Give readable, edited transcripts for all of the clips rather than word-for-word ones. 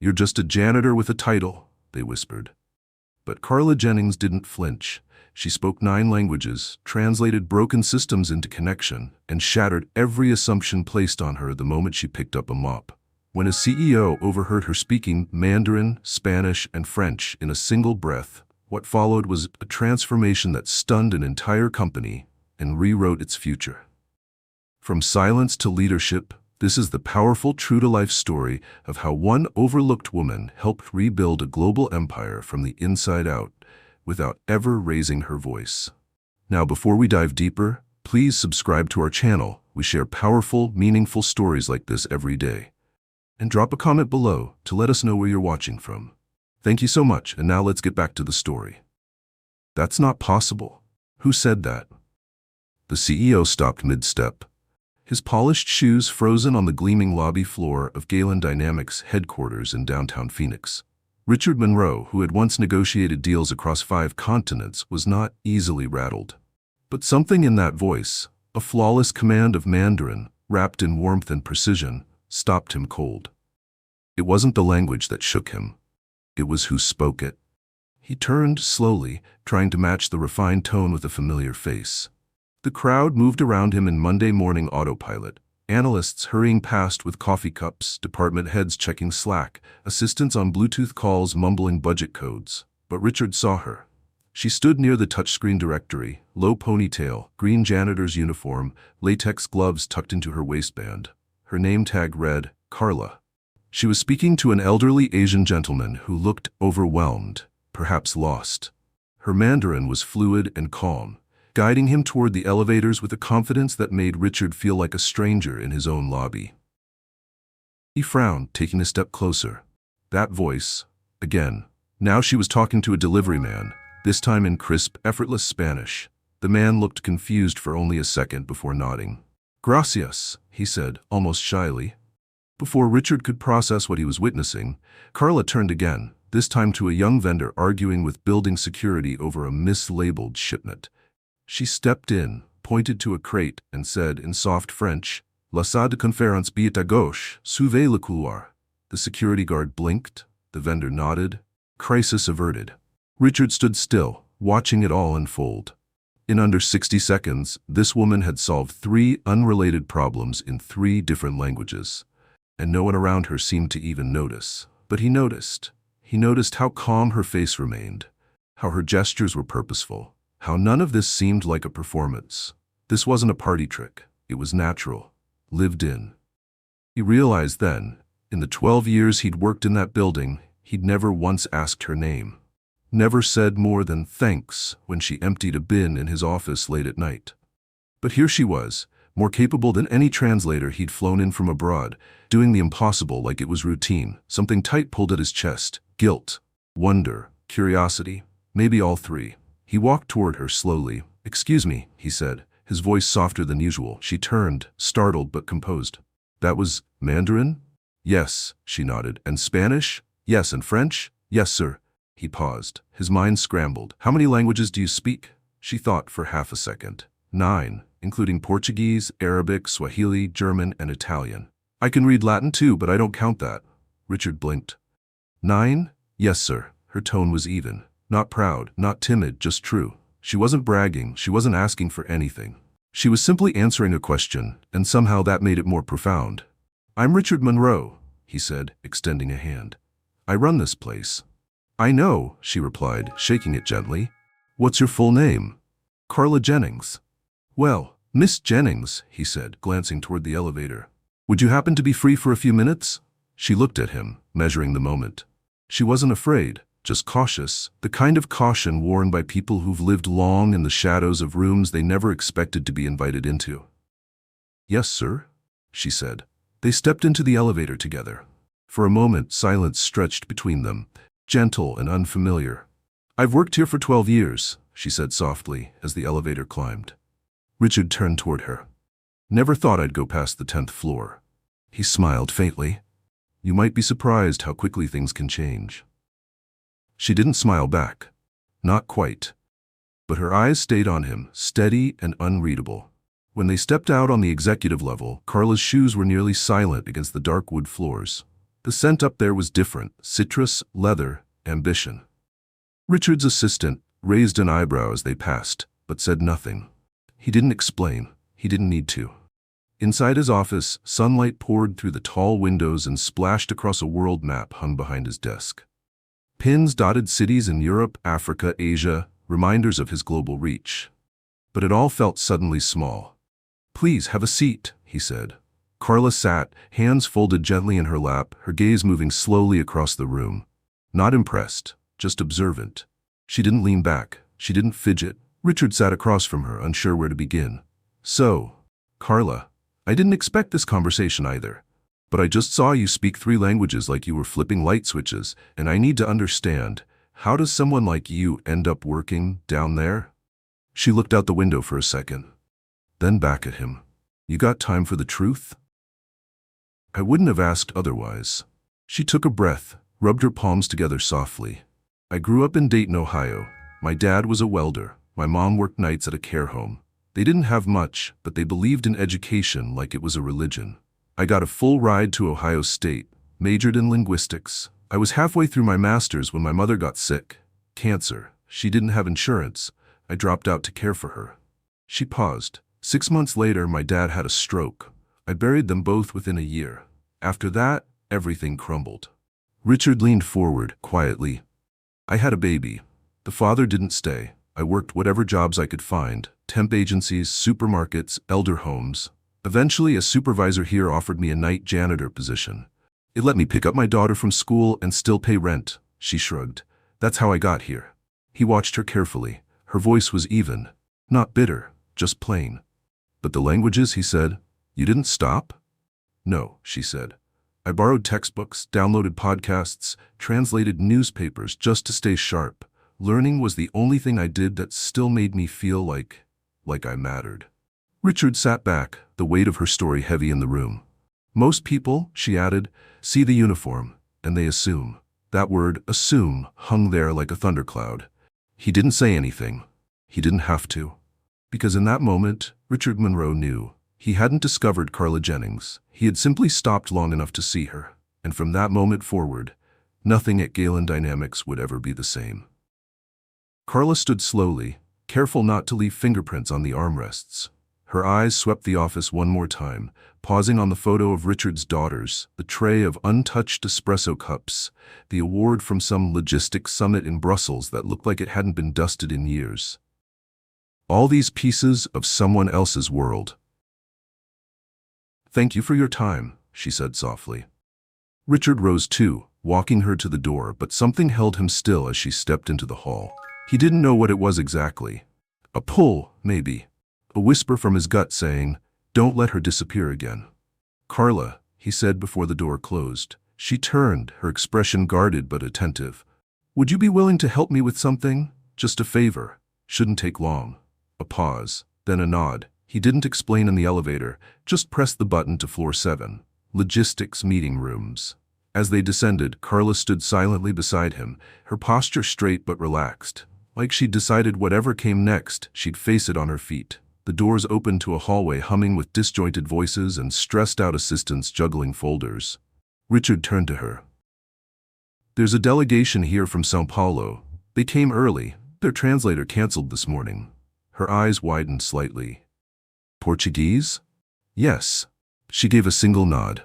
"You're just a janitor with a title," they whispered. But Carla Jennings didn't flinch. She spoke 9 languages, translated broken systems into connection, and shattered every assumption placed on her the moment she picked up a mop. When a CEO overheard her speaking Mandarin, Spanish, and French in a single breath, what followed was a transformation that stunned an entire company and rewrote its future. From silence to leadership, this is the powerful true-to-life story of how one overlooked woman helped rebuild a global empire from the inside out without ever raising her voice. Now, before we dive deeper, please subscribe to our channel. We share powerful, meaningful stories like this every day. And drop a comment below to let us know where you're watching from. Thank you so much, and now let's get back to the story. "That's not possible." "Who said that?" The CEO stopped mid-step, his polished shoes frozen on the gleaming lobby floor of Galen Dynamics headquarters in downtown Phoenix. Richard Monroe, who had once negotiated deals across 5 continents, was not easily rattled. But something in that voice, a flawless command of Mandarin, wrapped in warmth and precision, stopped him cold. It wasn't the language that shook him. It was who spoke it. He turned slowly, trying to match the refined tone with a familiar face. The crowd moved around him in Monday morning autopilot. Analysts hurrying past with coffee cups, department heads checking Slack, assistants on Bluetooth calls mumbling budget codes. But Richard saw her. She stood near the touchscreen directory, low ponytail, green janitor's uniform, latex gloves tucked into her waistband. Her name tag read, Carla. She was speaking to an elderly Asian gentleman who looked overwhelmed, perhaps lost. Her Mandarin was fluid and calm, guiding him toward the elevators with a confidence that made Richard feel like a stranger in his own lobby. He frowned, taking a step closer. That voice, again. Now she was talking to a delivery man, this time in crisp, effortless Spanish. The man looked confused for only a second before nodding. "Gracias," he said, almost shyly. Before Richard could process what he was witnessing, Carla turned again, this time to a young vendor arguing with building security over a mislabeled shipment. She stepped in, pointed to a crate, and said in soft French, "La salle de conférence est à gauche, suivez le couloir." The security guard blinked, the vendor nodded. Crisis averted. Richard stood still, watching it all unfold. In under 60 seconds, this woman had solved 3 unrelated problems in 3 different languages. And no one around her seemed to even notice. But he noticed. He noticed how calm her face remained, how her gestures were purposeful, how none of this seemed like a performance. This wasn't a party trick. It was natural, lived in. He realized then, in the 12 years he'd worked in that building, he'd never once asked her name. Never said more than thanks when she emptied a bin in his office late at night. But here she was, more capable than any translator he'd flown in from abroad, doing the impossible like it was routine. Something tight pulled at his chest. Guilt, wonder, curiosity, maybe all 3. He walked toward her slowly. "Excuse me," he said, his voice softer than usual. She turned, startled but composed. "That was Mandarin?" "Yes," she nodded. "And Spanish?" "Yes, and French?" "Yes, sir." He paused. His mind scrambled. "How many languages do you speak?" She thought for half a second. 9, including Portuguese, Arabic, Swahili, German, and Italian. "I can read Latin too, but I don't count that." Richard blinked. 9? "Yes, sir." Her tone was even. Not proud, not timid, just true. She wasn't bragging, she wasn't asking for anything. She was simply answering a question, and somehow that made it more profound. "I'm Richard Monroe," he said, extending a hand. "I run this place." "I know," she replied, shaking it gently. "What's your full name?" "Carla Jennings." "Well, Miss Jennings," he said, glancing toward the elevator. "Would you happen to be free for a few minutes?" She looked at him, measuring the moment. She wasn't afraid, just cautious, the kind of caution worn by people who've lived long in the shadows of rooms they never expected to be invited into. "Yes, sir," she said. They stepped into the elevator together. For a moment, silence stretched between them, gentle and unfamiliar. "I've worked here for 12 years, she said softly as the elevator climbed. Richard turned toward her. "Never thought I'd go past the 10th floor." He smiled faintly. "You might be surprised how quickly things can change." She didn't smile back. Not quite. But her eyes stayed on him, steady and unreadable. When they stepped out on the executive level, Carla's shoes were nearly silent against the dark wood floors. The scent up there was different: citrus, leather, ambition. Richard's assistant raised an eyebrow as they passed, but said nothing. He didn't explain. He didn't need to. Inside his office, sunlight poured through the tall windows and splashed across a world map hung behind his desk. Pins dotted cities in Europe, Africa, Asia, reminders of his global reach. But it all felt suddenly small. "Please, have a seat," he said. Carla sat, hands folded gently in her lap, her gaze moving slowly across the room. Not impressed, just observant. She didn't lean back. She didn't fidget. Richard sat across from her, unsure where to begin. "So, Carla, I didn't expect this conversation either. But I just saw you speak 3 languages like you were flipping light switches, and I need to understand, how does someone like you end up working down there?" She looked out the window for a second, then back at him. "You got time for the truth?" "I wouldn't have asked otherwise." She took a breath, rubbed her palms together softly. "I grew up in Dayton, Ohio. My dad was a welder. My mom worked nights at a care home. They didn't have much, but they believed in education like it was a religion. I got a full ride to Ohio State, majored in linguistics. I was halfway through my master's when my mother got sick. Cancer. She didn't have insurance. I dropped out to care for her." She paused. 6 months later, my dad had a stroke. I buried them both within a year. After that, everything crumbled. Richard leaned forward, quietly. "I had a baby. The father didn't stay. I worked whatever jobs I could find, temp agencies, supermarkets, elder homes. Eventually, a supervisor here offered me a night janitor position. It let me pick up my daughter from school and still pay rent." She shrugged. "That's how I got here." He watched her carefully. Her voice was even, not bitter, just plain. "But the languages," he said, "you didn't stop?" "No," she said. "I borrowed textbooks, downloaded podcasts, translated newspapers just to stay sharp. Learning was the only thing I did that still made me feel like I mattered." Richard sat back, the weight of her story heavy in the room. "Most people," she added, "see the uniform, and they assume." That word, assume, hung there like a thundercloud. He didn't say anything. He didn't have to. Because in that moment, Richard Monroe knew. He hadn't discovered Carla Jennings. He had simply stopped long enough to see her. And from that moment forward, nothing at Galen Dynamics would ever be the same. Carla stood slowly, careful not to leave fingerprints on the armrests. Her eyes swept the office one more time, pausing on the photo of Richard's daughters, the tray of untouched espresso cups, the award from some logistics summit in Brussels that looked like it hadn't been dusted in years. All these pieces of someone else's world. "Thank you for your time," she said softly. Richard rose too, walking her to the door, but something held him still as she stepped into the hall. He didn't know what it was exactly. A pull, maybe. A whisper from his gut saying, "Don't let her disappear again." "Carla," he said before the door closed. She turned, her expression guarded but attentive. "Would you be willing to help me with something? Just a favor. Shouldn't take long." A pause, then a nod. He didn't explain in the elevator, just pressed the button to floor 7. Logistics meeting rooms. As they descended, Carla stood silently beside him, her posture straight but relaxed. Like she'd decided whatever came next, she'd face it on her feet. The doors opened to a hallway humming with disjointed voices and stressed-out assistants juggling folders. Richard turned to her. "There's a delegation here from São Paulo. They came early. Their translator canceled this morning." Her eyes widened slightly. "Portuguese?" "Yes." She gave a single nod.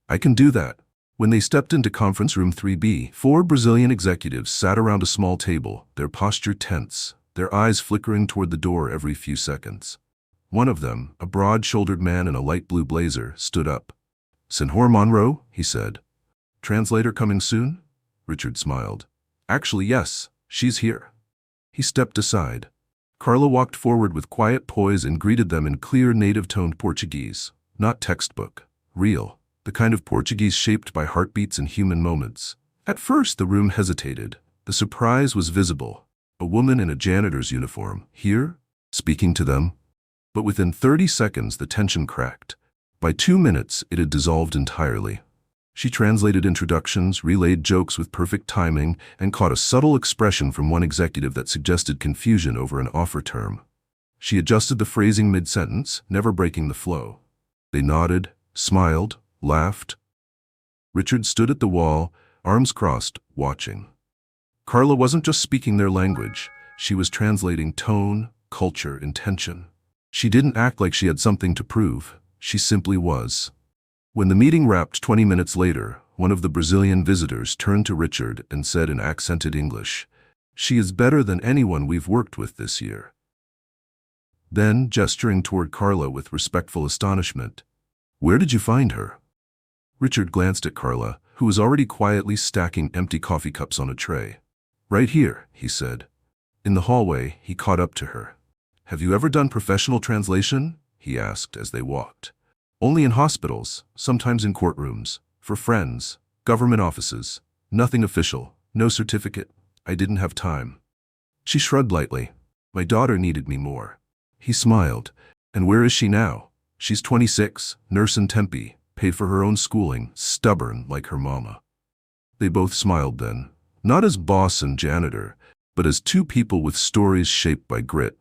"I can do that." When they stepped into conference room 3B, 4 Brazilian executives sat around a small table, their posture tense, their eyes flickering toward the door every few seconds. One of them, a broad-shouldered man in a light blue blazer, stood up. "Senhor Monroe," he said. "Translator coming soon?" Richard smiled. "Actually, yes, she's here." He stepped aside. Carla walked forward with quiet poise and greeted them in clear native-toned Portuguese. Not textbook, real. The kind of Portuguese shaped by heartbeats and human moments. At first, the room hesitated. The surprise was visible. A woman in a janitor's uniform, here, speaking to them. But within 30 seconds, the tension cracked. By 2 minutes, it had dissolved entirely. She translated introductions, relayed jokes with perfect timing, and caught a subtle expression from one executive that suggested confusion over an offer term. She adjusted the phrasing mid-sentence, never breaking the flow. They nodded, smiled, laughed. Richard stood at the wall, arms crossed, watching. Carla wasn't just speaking their language. She was translating tone, culture, intention. She didn't act like she had something to prove. She simply was. When the meeting wrapped 20 minutes later, one of the Brazilian visitors turned to Richard and said in accented English, "She is better than anyone we've worked with this year." Then, gesturing toward Carla with respectful astonishment, "Where did you find her?" Richard glanced at Carla, who was already quietly stacking empty coffee cups on a tray. "Right here," he said. In the hallway, he caught up to her. "Have you ever done professional translation?" he asked as they walked. "Only in hospitals, sometimes in courtrooms, for friends, government offices. Nothing official, no certificate. I didn't have time." She shrugged lightly. "My daughter needed me more." He smiled. "And where is she now?" "She's 26, nurse in Tempe, paid for her own schooling, stubborn like her mama." They both smiled then, not as boss and janitor, but as two people with stories shaped by grit.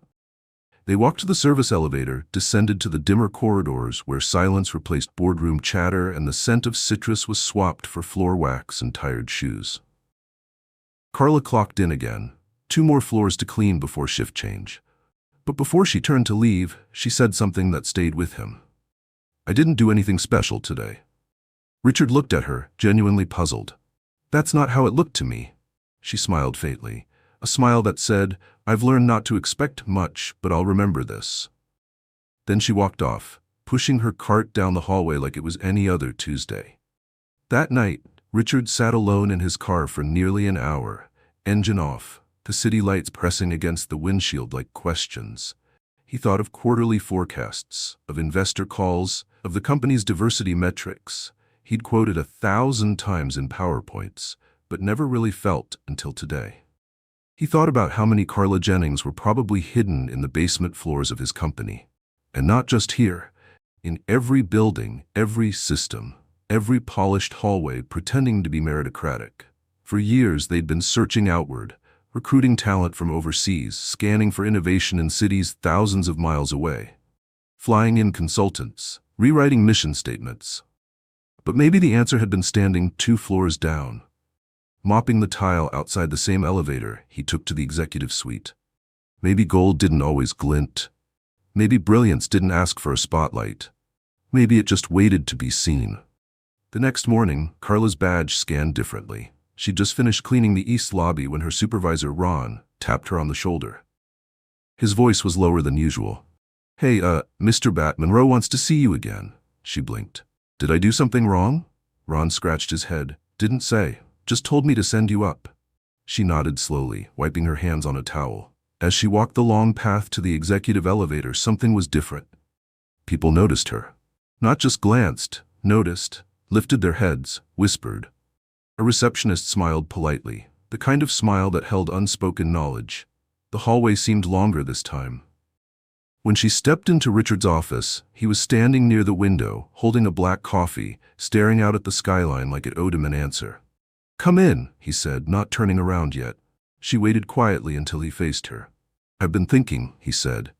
They walked to the service elevator, descended to the dimmer corridors where silence replaced boardroom chatter and the scent of citrus was swapped for floor wax and tired shoes. Carla clocked in again, 2 more floors to clean before shift change. But before she turned to leave, she said something that stayed with him. "I didn't do anything special today." Richard looked at her, genuinely puzzled. "That's not how it looked to me." She smiled faintly, a smile that said, "I've learned not to expect much, but I'll remember this." Then she walked off, pushing her cart down the hallway like it was any other Tuesday. That night, Richard sat alone in his car for nearly an hour, engine off, the city lights pressing against the windshield like questions. He thought of quarterly forecasts, of investor calls, of the company's diversity metrics. He'd quoted 1,000 times in PowerPoints, but never really felt until today. He thought about how many Carla Jennings were probably hidden in the basement floors of his company. And not just here. In every building, every system, every polished hallway pretending to be meritocratic. For years they'd been searching outward, recruiting talent from overseas, scanning for innovation in cities thousands of miles away. Flying in consultants, rewriting mission statements. But maybe the answer had been standing 2 floors down. Mopping the tile outside the same elevator he took to the executive suite. Maybe gold didn't always glint. Maybe brilliance didn't ask for a spotlight. Maybe it just waited to be seen. The next morning, Carla's badge scanned differently. She'd just finished cleaning the east lobby when her supervisor, Ron, tapped her on the shoulder. His voice was lower than usual. "Hey, Mr. Monroe wants to see you again." She blinked. "Did I do something wrong?" Ron scratched his head. "Didn't say. Just told me to send you up." She nodded slowly, wiping her hands on a towel. As she walked the long path to the executive elevator, something was different. People noticed her. Not just glanced, noticed, lifted their heads, whispered. A receptionist smiled politely, the kind of smile that held unspoken knowledge. The hallway seemed longer this time. When she stepped into Richard's office, he was standing near the window, holding a black coffee, staring out at the skyline like it owed him an answer. "Come in," he said, not turning around yet. She waited quietly until he faced her. "I've been thinking," he said,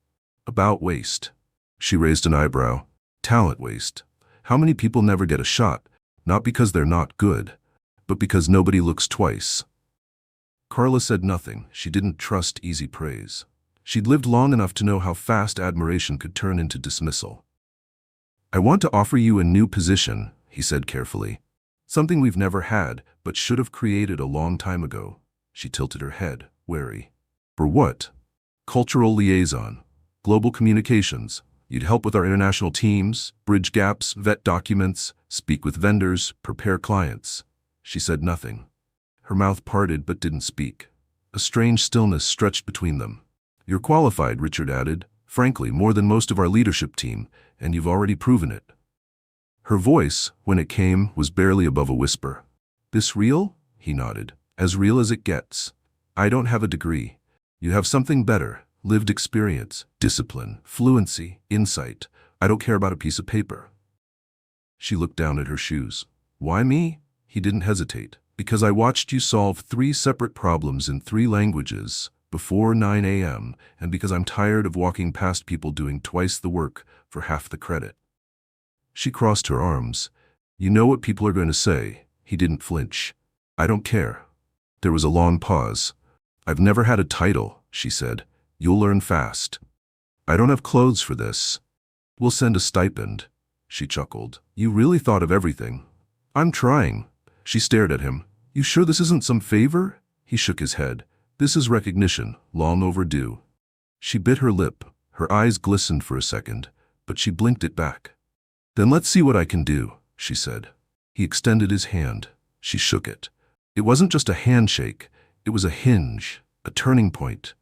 "about waste." She raised an eyebrow. "Talent waste. How many people never get a shot, not because they're not good, but because nobody looks twice?" Carla said nothing. She didn't trust easy praise. She'd lived long enough to know how fast admiration could turn into dismissal. "I want to offer you a new position," he said carefully. "Something we've never had, but should have created a long time ago." She tilted her head, wary. "For what?" "Cultural liaison. Global communications. You'd help with our international teams, bridge gaps, vet documents, speak with vendors, prepare clients." She said nothing. Her mouth parted but didn't speak. A strange stillness stretched between them. "You're qualified," Richard added, "frankly, more than most of our leadership team, and you've already proven it." Her voice, when it came, was barely above a whisper. "This real?" He nodded. "As real as it gets. I don't have a degree. You have something better, lived experience, discipline, fluency, insight. I don't care about a piece of paper." She looked down at her shoes. "Why me?" He didn't hesitate. "Because I watched you solve 3 separate problems in 3 languages before 9 a.m., and because I'm tired of walking past people doing twice the work for half the credit." She crossed her arms. "You know what people are going to say. He didn't flinch. I don't care. There was a long pause. I've never had a title, she said. You'll learn fast. I don't have clothes for this. We'll send a stipend. She chuckled. You really thought of everything. I'm trying. She stared at him. You sure this isn't some favor? He shook his head. This is recognition, long overdue. She bit her lip. Her eyes glistened for a second, but she blinked it back. Then let's see what I can do, she said. He extended his hand. She shook it. It wasn't just a handshake. It was a hinge, a turning point,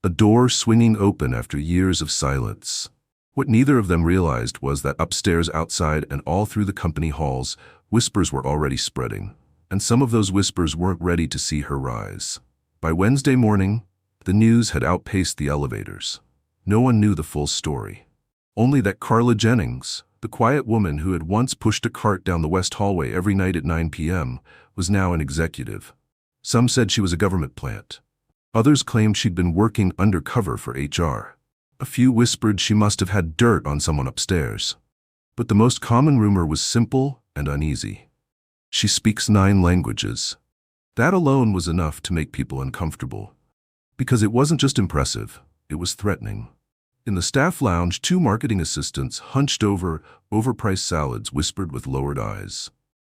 a door swinging open after years of silence. What neither of them realized was that upstairs, outside, and all through the company halls, whispers were already spreading, and some of those whispers weren't ready to see her rise. By Wednesday morning, the news had outpaced the elevators. No one knew the full story. Only that Carla Jennings, the quiet woman who had once pushed a cart down the west hallway every night at 9 p.m., was now an executive. Some said she was a government plant. Others claimed she'd been working undercover for HR. A few whispered she must have had dirt on someone upstairs. But the most common rumor was simple and uneasy. She speaks 9 languages. That alone was enough to make people uncomfortable. Because it wasn't just impressive, it was threatening. In the staff lounge, 2 marketing assistants, hunched over overpriced salads, whispered with lowered eyes.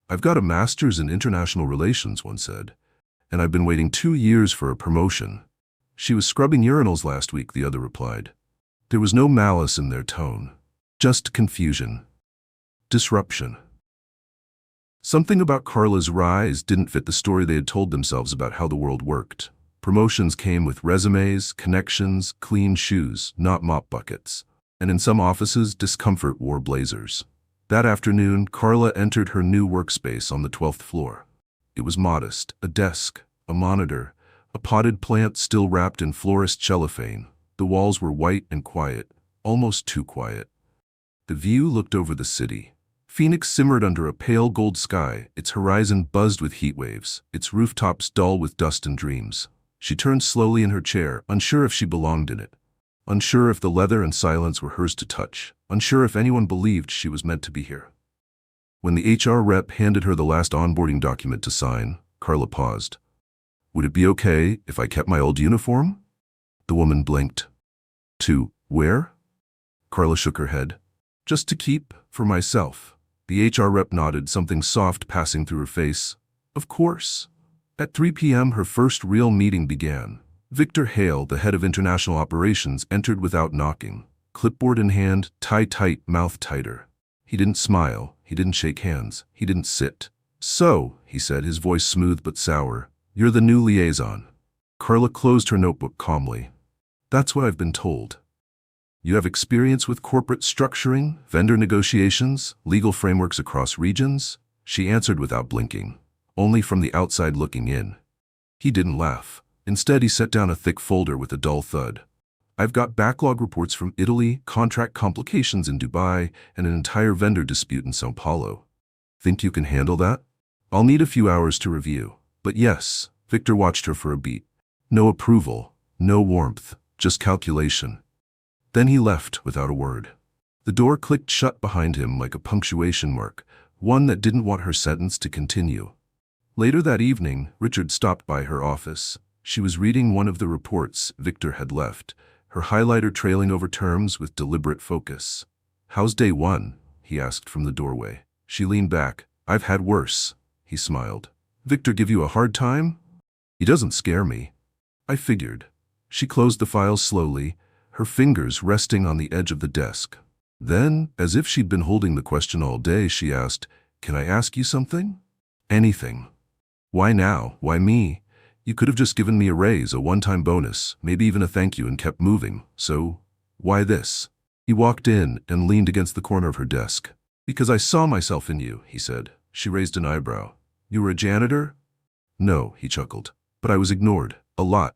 I've got a master's in international relations, one said, and I've been waiting 2 years for a promotion. She was scrubbing urinals last week, the other replied. There was no malice in their tone, just confusion, disruption. Something about Carla's rise didn't fit the story they had told themselves about how the world worked. Promotions came with resumes, connections, clean shoes, not mop buckets. And in some offices, discomfort wore blazers. That afternoon, Carla entered her new workspace on the 12th floor. It was modest, a desk, a monitor, a potted plant still wrapped in florist cellophane. The walls were white and quiet, almost too quiet. The view looked over the city. Phoenix simmered under a pale gold sky, its horizon buzzed with heat waves, its rooftops dull with dust and dreams. She turned slowly in her chair, unsure if she belonged in it. Unsure if the leather and silence were hers to touch. Unsure if anyone believed she was meant to be here. When the HR rep handed her the last onboarding document to sign, Carla paused. Would it be okay if I kept my old uniform? The woman blinked. To where? Carla shook her head. Just to keep, for myself. The HR rep nodded, something soft passing through her face. Of course. At 3 p.m. her first real meeting began. Victor Hale, the head of international operations, entered without knocking. Clipboard in hand, tie tight, mouth tighter. He didn't smile, he didn't shake hands, he didn't sit. So, he said, his voice smooth but sour, you're the new liaison. Carla closed her notebook calmly. That's what I've been told. You have experience with corporate structuring, vendor negotiations, legal frameworks across regions? She answered without blinking, only from the outside looking in. He didn't laugh. Instead, he set down a thick folder with a dull thud. I've got backlog reports from Italy, contract complications in Dubai, and an entire vendor dispute in São Paulo. Think you can handle that? I'll need a few hours to review. But yes, Victor watched her for a beat. No approval, no warmth, just calculation. Then he left without a word. The door clicked shut behind him like a punctuation mark, one that didn't want her sentence to continue. Later that evening, Richard stopped by her office. She was reading one of the reports Victor had left, her highlighter trailing over terms with deliberate focus. How's day 1? He asked from the doorway. She leaned back. I've had worse. He smiled. Victor give you a hard time? He doesn't scare me. I figured. She closed the file slowly, her fingers resting on the edge of the desk. Then, as if she'd been holding the question all day, she asked, Can I ask you something? Anything. Why now? Why me? You could have just given me a raise, a one-time bonus, maybe even a thank you, and kept moving. So, why this? He walked in and leaned against the corner of her desk. Because I saw myself in you, he said. She raised an eyebrow. You were a janitor? No, he chuckled. But I was ignored. A lot.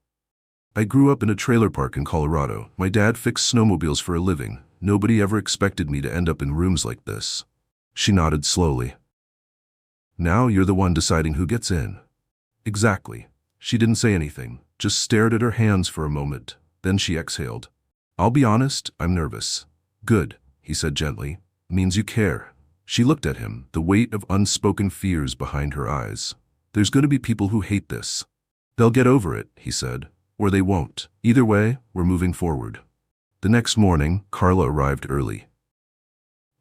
I grew up in a trailer park in Colorado. My dad fixed snowmobiles for a living. Nobody ever expected me to end up in rooms like this. She nodded slowly. Now you're the one deciding who gets in. Exactly. She didn't say anything, just stared at her hands for a moment. Then she exhaled. I'll be honest, I'm nervous. Good, he said gently. Means you care. She looked at him, the weight of unspoken fears behind her eyes. There's going to be people who hate this. They'll get over it, he said. Or they won't. Either way, we're moving forward. The next morning, Carla arrived early.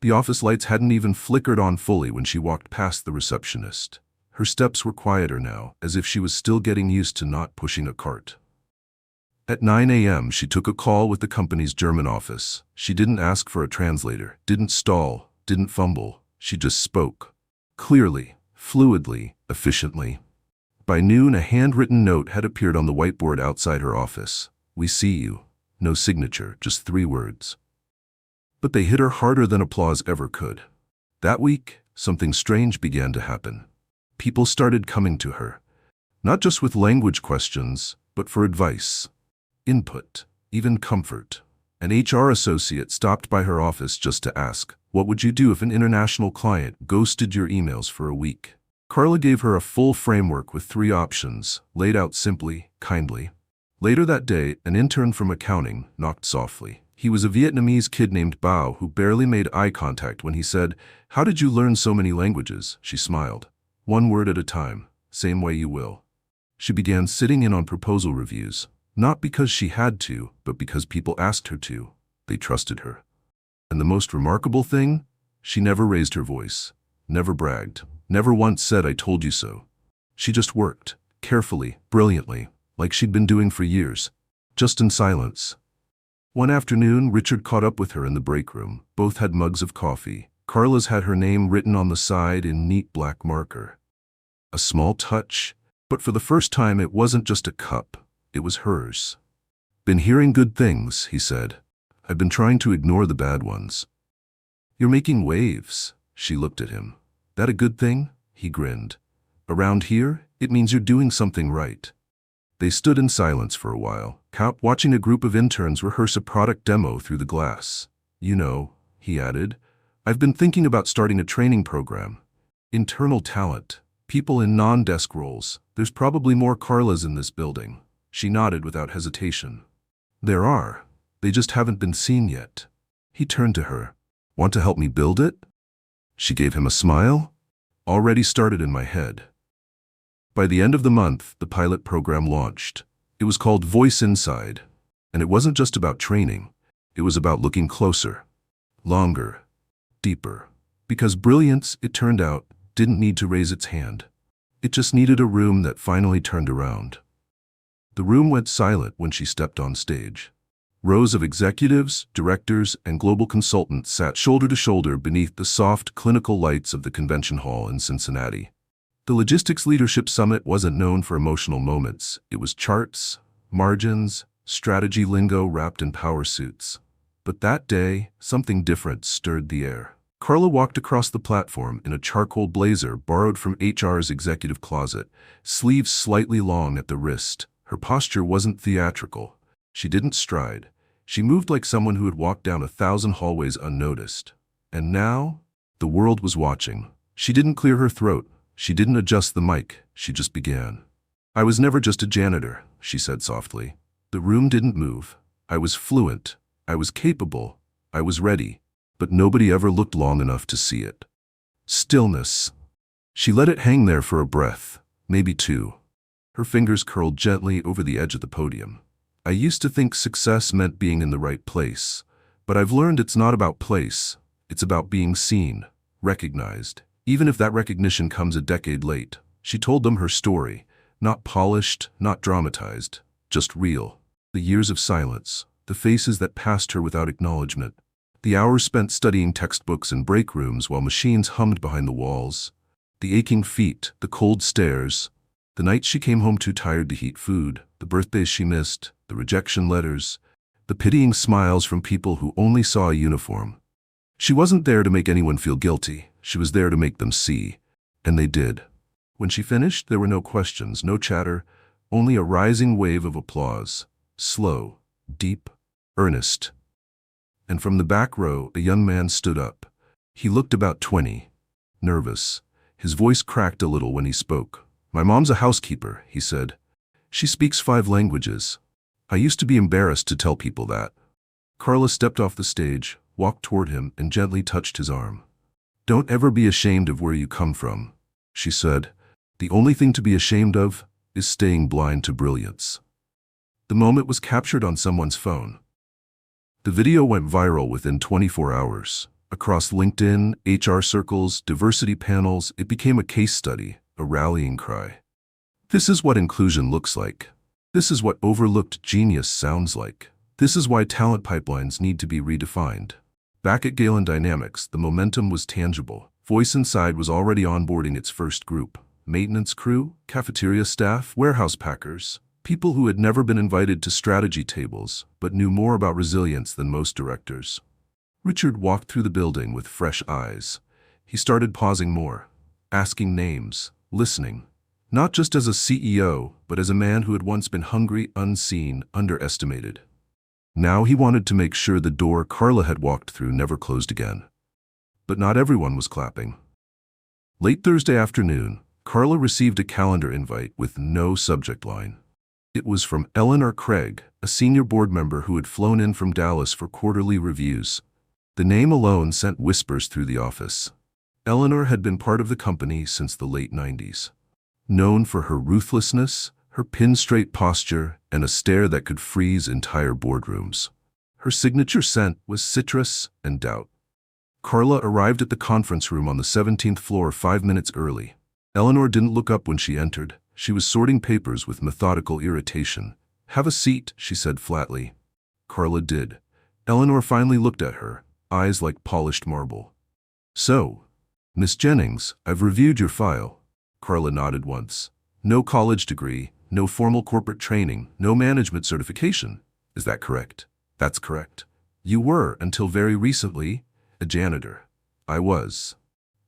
The office lights hadn't even flickered on fully when she walked past the receptionist. Her steps were quieter now, as if she was still getting used to not pushing a cart. At 9 a.m., she took a call with the company's German office. She didn't ask for a translator, didn't stall, didn't fumble. She just spoke. Clearly, fluidly, efficiently. By noon, a handwritten note had appeared on the whiteboard outside her office. "We see you." No signature, just 3 words. But they hit her harder than applause ever could. That week, something strange began to happen. People started coming to her. Not just with language questions, but for advice, input, even comfort. An HR associate stopped by her office just to ask, "What would you do if an international client ghosted your emails for a week?" Carla gave her a full framework with 3 options, laid out simply, kindly. Later that day, an intern from accounting knocked softly. He was a Vietnamese kid named Bao who barely made eye contact when he said, "How did you learn so many languages?" She smiled. "1 word at a time, same way you will." She began sitting in on proposal reviews, not because she had to, but because people asked her to. They trusted her. And the most remarkable thing? She never raised her voice, never bragged, never once said, "I told you so." She just worked, carefully, brilliantly, like she'd been doing for years, just in silence. One afternoon, Richard caught up with her in the break room. Both had mugs of coffee. Carla's had her name written on the side in neat black marker. A small touch, but for the first time it wasn't just a cup, it was hers. "Been hearing good things," he said. "I've been trying to ignore the bad ones." "You're making waves." She looked at him. "That a good thing?" He grinned. "Around here, it means you're doing something right." They stood in silence for a while, watching a group of interns rehearse a product demo through the glass. "You know," he added, "I've been thinking about starting a training program. Internal talent, people in non-desk roles. There's probably more Carlas in this building." She nodded without hesitation. "There are. They just haven't been seen yet." He turned to her. "Want to help me build it?" She gave him a smile. "Already started in my head." By the end of the month, the pilot program launched. It was called Voice Inside, and it wasn't just about training. It was about looking closer, longer, deeper. Because brilliance, it turned out, didn't need to raise its hand. It just needed a room that finally turned around. The room went silent when she stepped on stage. Rows of executives, directors, and global consultants sat shoulder to shoulder beneath the soft, clinical lights of the convention hall in Cincinnati. The Logistics Leadership Summit wasn't known for emotional moments. It was charts, margins, strategy lingo wrapped in power suits. But that day, something different stirred the air. Carla walked across the platform in a charcoal blazer borrowed from HR's executive closet, sleeves slightly long at the wrist. Her posture wasn't theatrical. She didn't stride. She moved like someone who had walked down 1,000 hallways unnoticed. And now, the world was watching. She didn't clear her throat. She didn't adjust the mic. She just began. "I was never just a janitor," she said softly. The room didn't move. "I was fluent. I was capable. I was ready. But nobody ever looked long enough to see it." Stillness. She let it hang there for a breath, maybe 2. Her fingers curled gently over the edge of the podium. "I used to think success meant being in the right place, but I've learned it's not about place. It's about being seen, recognized, even if that recognition comes a decade late." She told them her story, not polished, not dramatized, just real. The years of silence, the faces that passed her without acknowledgement, the hours spent studying textbooks in break rooms while machines hummed behind the walls, the aching feet, the cold stares, the nights she came home too tired to heat food, the birthdays she missed, the rejection letters, the pitying smiles from people who only saw a uniform. She wasn't there to make anyone feel guilty. She was there to make them see. And they did. When she finished, there were no questions, no chatter, only a rising wave of applause. Slow, deep, earnest. And from the back row, a young man stood up. He looked about 20, nervous. His voice cracked a little when he spoke. "My mom's a housekeeper," he said. "She speaks 5 languages. I used to be embarrassed to tell people that." Carla stepped off the stage, walked toward him, and gently touched his arm. Don't ever be ashamed of where you come from, she said. The only thing to be ashamed of is staying blind to brilliance. The moment was captured on someone's phone. The video went viral within 24 hours. Across LinkedIn, HR circles, diversity panels, it became a case study, a rallying cry. This is what inclusion looks like. This is what overlooked genius sounds like. This is why talent pipelines need to be redefined. Back at Galen Dynamics, the momentum was tangible. Voice Inside was already onboarding its first group. Maintenance crew, cafeteria staff, warehouse packers, people who had never been invited to strategy tables, but knew more about resilience than most directors. Richard walked through the building with fresh eyes. He started pausing more, asking names, listening. Not just as a CEO, but as a man who had once been hungry, unseen, underestimated. Now he wanted to make sure the door Carla had walked through never closed again. But not everyone was clapping. Late Thursday afternoon, Carla received a calendar invite with no subject line. It was from Eleanor Craig, a senior board member who had flown in from Dallas for quarterly reviews. The name alone sent whispers through the office. Eleanor had been part of the company since the late 90s. Known for her ruthlessness, her pin-straight posture, and a stare that could freeze entire boardrooms. Her signature scent was citrus and doubt. Carla arrived at the conference room on the 17th floor 5 minutes early. Eleanor didn't look up when she entered. She was sorting papers with methodical irritation. "Have a seat," she said flatly. Carla did. Eleanor finally looked at her, eyes like polished marble. "So, Miss Jennings, I've reviewed your file." Carla nodded once. "No college degree, no formal corporate training, no management certification. Is that correct?" "That's correct." "You were, until very recently, a janitor." "I was."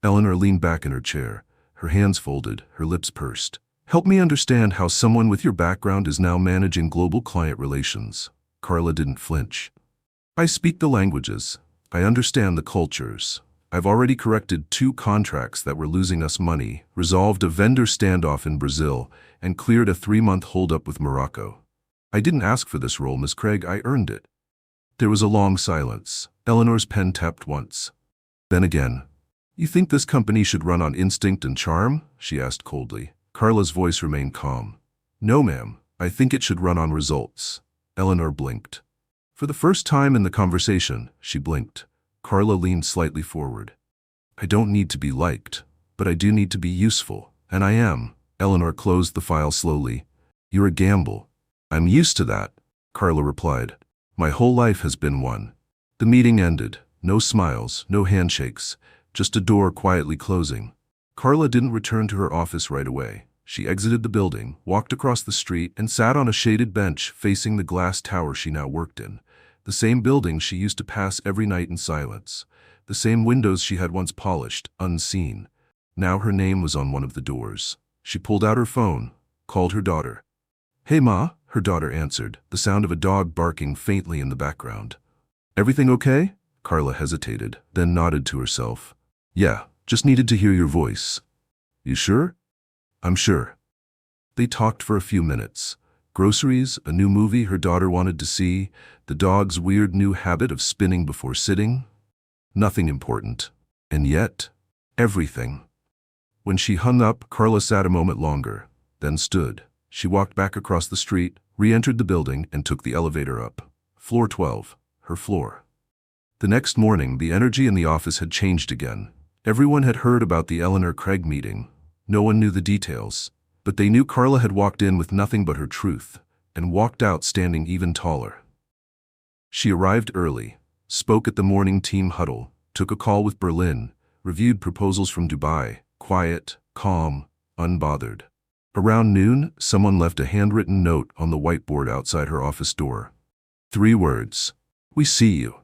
Eleanor leaned back in her chair, her hands folded, her lips pursed. "Help me understand how someone with your background is now managing global client relations." Carla didn't flinch. "I speak the languages. I understand the cultures. I've already corrected 2 contracts that were losing us money, resolved a vendor standoff in Brazil, and cleared a 3-month holdup with Morocco. I didn't ask for this role, Miss Craig, I earned it." There was a long silence. Eleanor's pen tapped once. Then again. "You think this company should run on instinct and charm?" she asked coldly. Carla's voice remained calm. "No, ma'am. I think it should run on results." Eleanor blinked. For the first time in the conversation, she blinked. Carla leaned slightly forward. "I don't need to be liked, but I do need to be useful, and I am." Eleanor closed the file slowly. "You're a gamble." "I'm used to that," Carla replied. "My whole life has been one." The meeting ended. No smiles, no handshakes, just a door quietly closing. Carla didn't return to her office right away. She exited the building, walked across the street, and sat on a shaded bench facing the glass tower she now worked in. The same building she used to pass every night in silence. The same windows she had once polished, unseen. Now her name was on one of the doors. She pulled out her phone, called her daughter. "Hey, Ma," her daughter answered, the sound of a dog barking faintly in the background. "Everything okay?" Carla hesitated, then nodded to herself. "Yeah, just needed to hear your voice." "You sure?" "I'm sure." They talked for a few minutes. Groceries, a new movie her daughter wanted to see, the dog's weird new habit of spinning before sitting. Nothing important. And yet, everything. When she hung up, Carla sat a moment longer, then stood. She walked back across the street, re-entered the building, and took the elevator up. Floor 12, her floor. The next morning, the energy in the office had changed again. Everyone had heard about the Eleanor Craig meeting. No one knew the details, but they knew Carla had walked in with nothing but her truth, and walked out standing even taller. She arrived early, spoke at the morning team huddle, took a call with Berlin, reviewed proposals from Dubai, quiet, calm, unbothered. Around noon, someone left a handwritten note on the whiteboard outside her office door. 3 words. "We see you."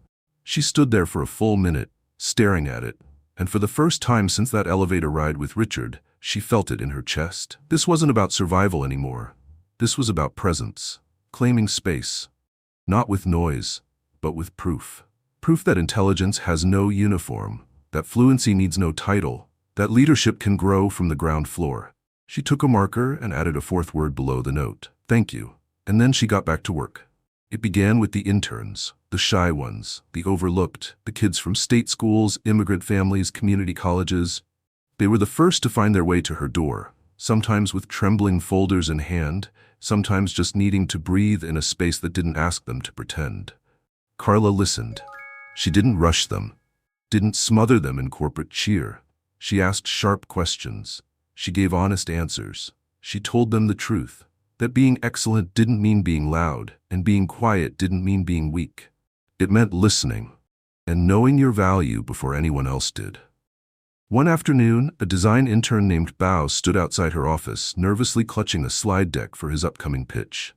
She stood there for a full minute, staring at it, and for the first time since that elevator ride with Richard, she felt it in her chest. This wasn't about survival anymore. This was about presence, claiming space. Not with noise, but with proof. Proof that intelligence has no uniform, that fluency needs no title, that leadership can grow from the ground floor. She took a marker and added a 4th word below the note. "Thank you." And then she got back to work. It began with the interns, the shy ones, the overlooked, the kids from state schools, immigrant families, community colleges. They were the first to find their way to her door, sometimes with trembling folders in hand, sometimes just needing to breathe in a space that didn't ask them to pretend. Carla listened. She didn't rush them, didn't smother them in corporate cheer. She asked sharp questions. She gave honest answers. She told them the truth, that being excellent didn't mean being loud, and being quiet didn't mean being weak. It meant listening, and knowing your value before anyone else did. One afternoon, a design intern named Bao stood outside her office, nervously clutching a slide deck for his upcoming pitch.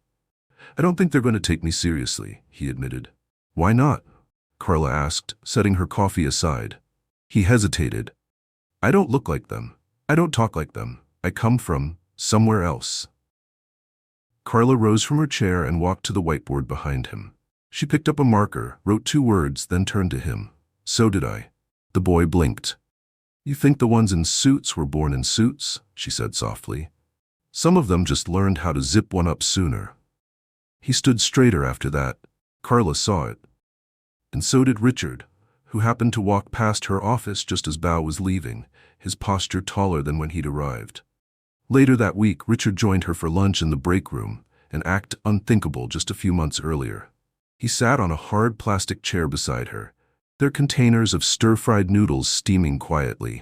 "I don't think they're going to take me seriously," he admitted. "Why not?" Carla asked, setting her coffee aside. He hesitated. "I don't look like them. I don't talk like them. I come from somewhere else." Carla rose from her chair and walked to the whiteboard behind him. She picked up a marker, wrote 2 words, then turned to him. "So did I." The boy blinked. "You think the ones in suits were born in suits?" she said softly. "Some of them just learned how to zip one up sooner." He stood straighter after that. Carla saw it. And so did Richard, who happened to walk past her office just as Bao was leaving, his posture taller than when he'd arrived. Later that week, Richard joined her for lunch in the break room, an act unthinkable just a few months earlier. He sat on a hard plastic chair beside her, their containers of stir-fried noodles steaming quietly.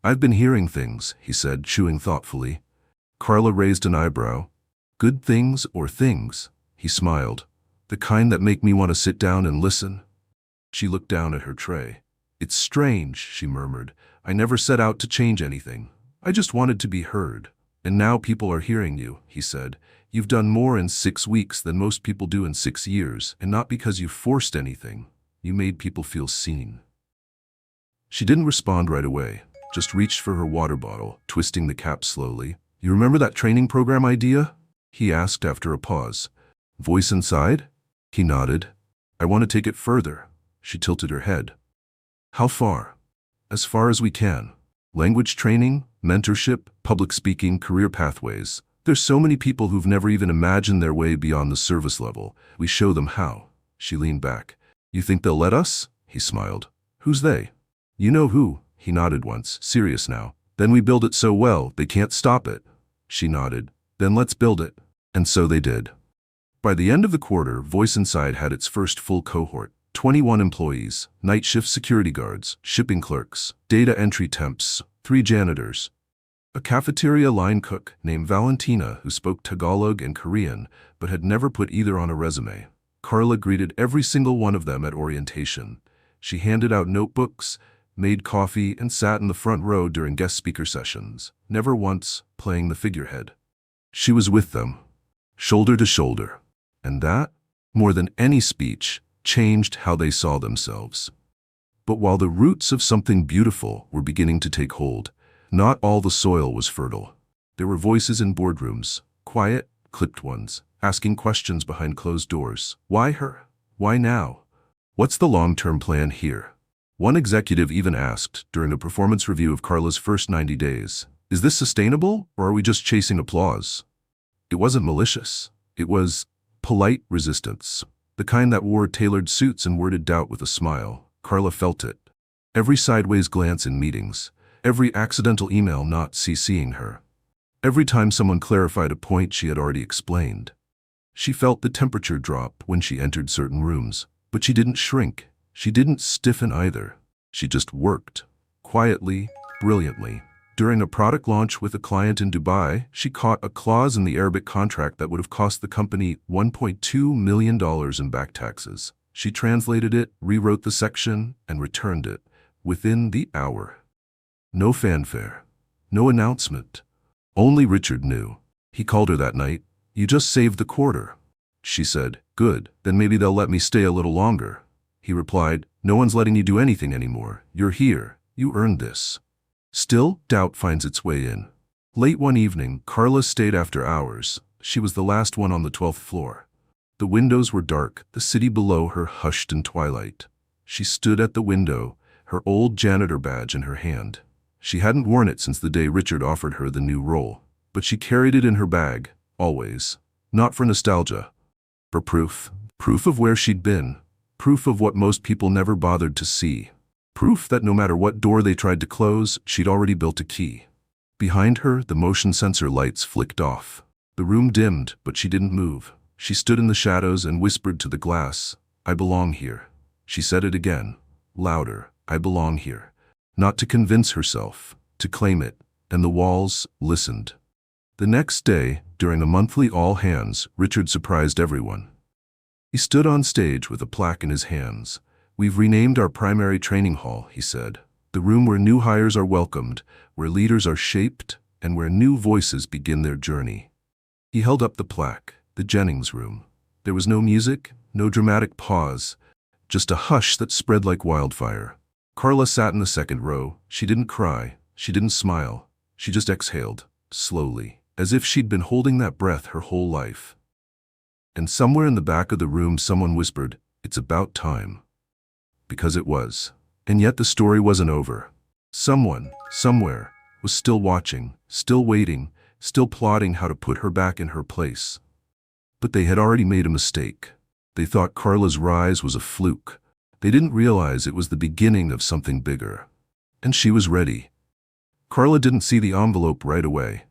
"I've been hearing things," he said, chewing thoughtfully. Carla raised an eyebrow. "Good things or things?" He smiled. "The kind that make me want to sit down and listen?" She looked down at her tray. "It's strange," she murmured. "I never set out to change anything. I just wanted to be heard. And now people are hearing you," he said. "You've done more in 6 weeks than most people do in 6 years, and not because you forced anything. You made people feel seen." She didn't respond right away, just reached for her water bottle, twisting the cap slowly. "You remember that training program idea?" he asked after a pause. "Voice inside?" He nodded. "I want to take it further." She tilted her head. "How far?" "As far as we can. Language training, mentorship, public speaking, career pathways. There's so many people who've never even imagined their way beyond the service level. We show them how." She leaned back. "You think they'll let us?" He smiled. "Who's they?" "You know who." He nodded once, serious now. "Then we build it so well, they can't stop it." She nodded. "Then let's build it." And so they did. By the end of the quarter, Voice Inside had its first full cohort. 21 employees, night shift security guards, shipping clerks, data entry temps, 3 janitors, a cafeteria line cook named Valentina who spoke Tagalog and Korean but had never put either on a resume. Carla greeted every single one of them at orientation. She handed out notebooks, made coffee, and sat in the front row during guest speaker sessions, never once playing the figurehead. She was with them, shoulder to shoulder. And that, more than any speech, changed how they saw themselves. But while the roots of something beautiful were beginning to take hold, not all the soil was fertile. There were voices in boardrooms, quiet, clipped ones, asking questions behind closed doors. Why her? Why now? What's the long-term plan here? One executive even asked, during a performance review of Carla's first 90 days, "Is this sustainable, or are we just chasing applause?" It wasn't malicious. It was polite resistance, the kind that wore tailored suits and worded doubt with a smile. Carla felt it. Every sideways glance in meetings, every accidental email not CCing her, every time someone clarified a point she had already explained. She felt the temperature drop when she entered certain rooms, but she didn't shrink. She didn't stiffen either. She just worked, quietly, brilliantly. During a product launch with a client in Dubai, she caught a clause in the Arabic contract that would have cost the company $1.2 million in back taxes. She translated it, rewrote the section, and returned it within the hour. No fanfare, no announcement. Only Richard knew. He called her that night. "You just saved the quarter." She said, "Good, then maybe they'll let me stay a little longer." He replied, "No one's letting you do anything anymore. You're here. You earned this." Still, doubt finds its way in. Late one evening, Carla stayed after hours. She was the last one on the 12th floor. The windows were dark, the city below her hushed in twilight. She stood at the window, her old janitor badge in her hand. She hadn't worn it since the day Richard offered her the new role, but she carried it in her bag, always. Not for nostalgia, For proof. Proof of where she'd been. Proof of what most people never bothered to see. Proof that no matter what door they tried to close, she'd already built a key. Behind her, the motion sensor lights flicked off. The room dimmed, but she didn't move. She stood in the shadows and whispered to the glass, "I belong here." She said it again, louder, "I belong here." Not to convince herself, to claim it, and the walls listened. The next day, during a monthly all-hands, Richard surprised everyone. He stood on stage with a plaque in his hands. "We've renamed our primary training hall," he said. "The room where new hires are welcomed, where leaders are shaped, and where new voices begin their journey." He held up the plaque, the Jennings room. There was no music, no dramatic pause, just a hush that spread like wildfire. Carla sat in the second row. She didn't cry, she didn't smile, she just exhaled, slowly, as if she'd been holding that breath her whole life. And somewhere in the back of the room someone whispered, "It's about time." Because it was. And yet the story wasn't over. Someone, somewhere, was still watching, still waiting, still plotting how to put her back in her place. But they had already made a mistake. They thought Carla's rise was a fluke. They didn't realize it was the beginning of something bigger. And she was ready. Carla didn't see the envelope right away.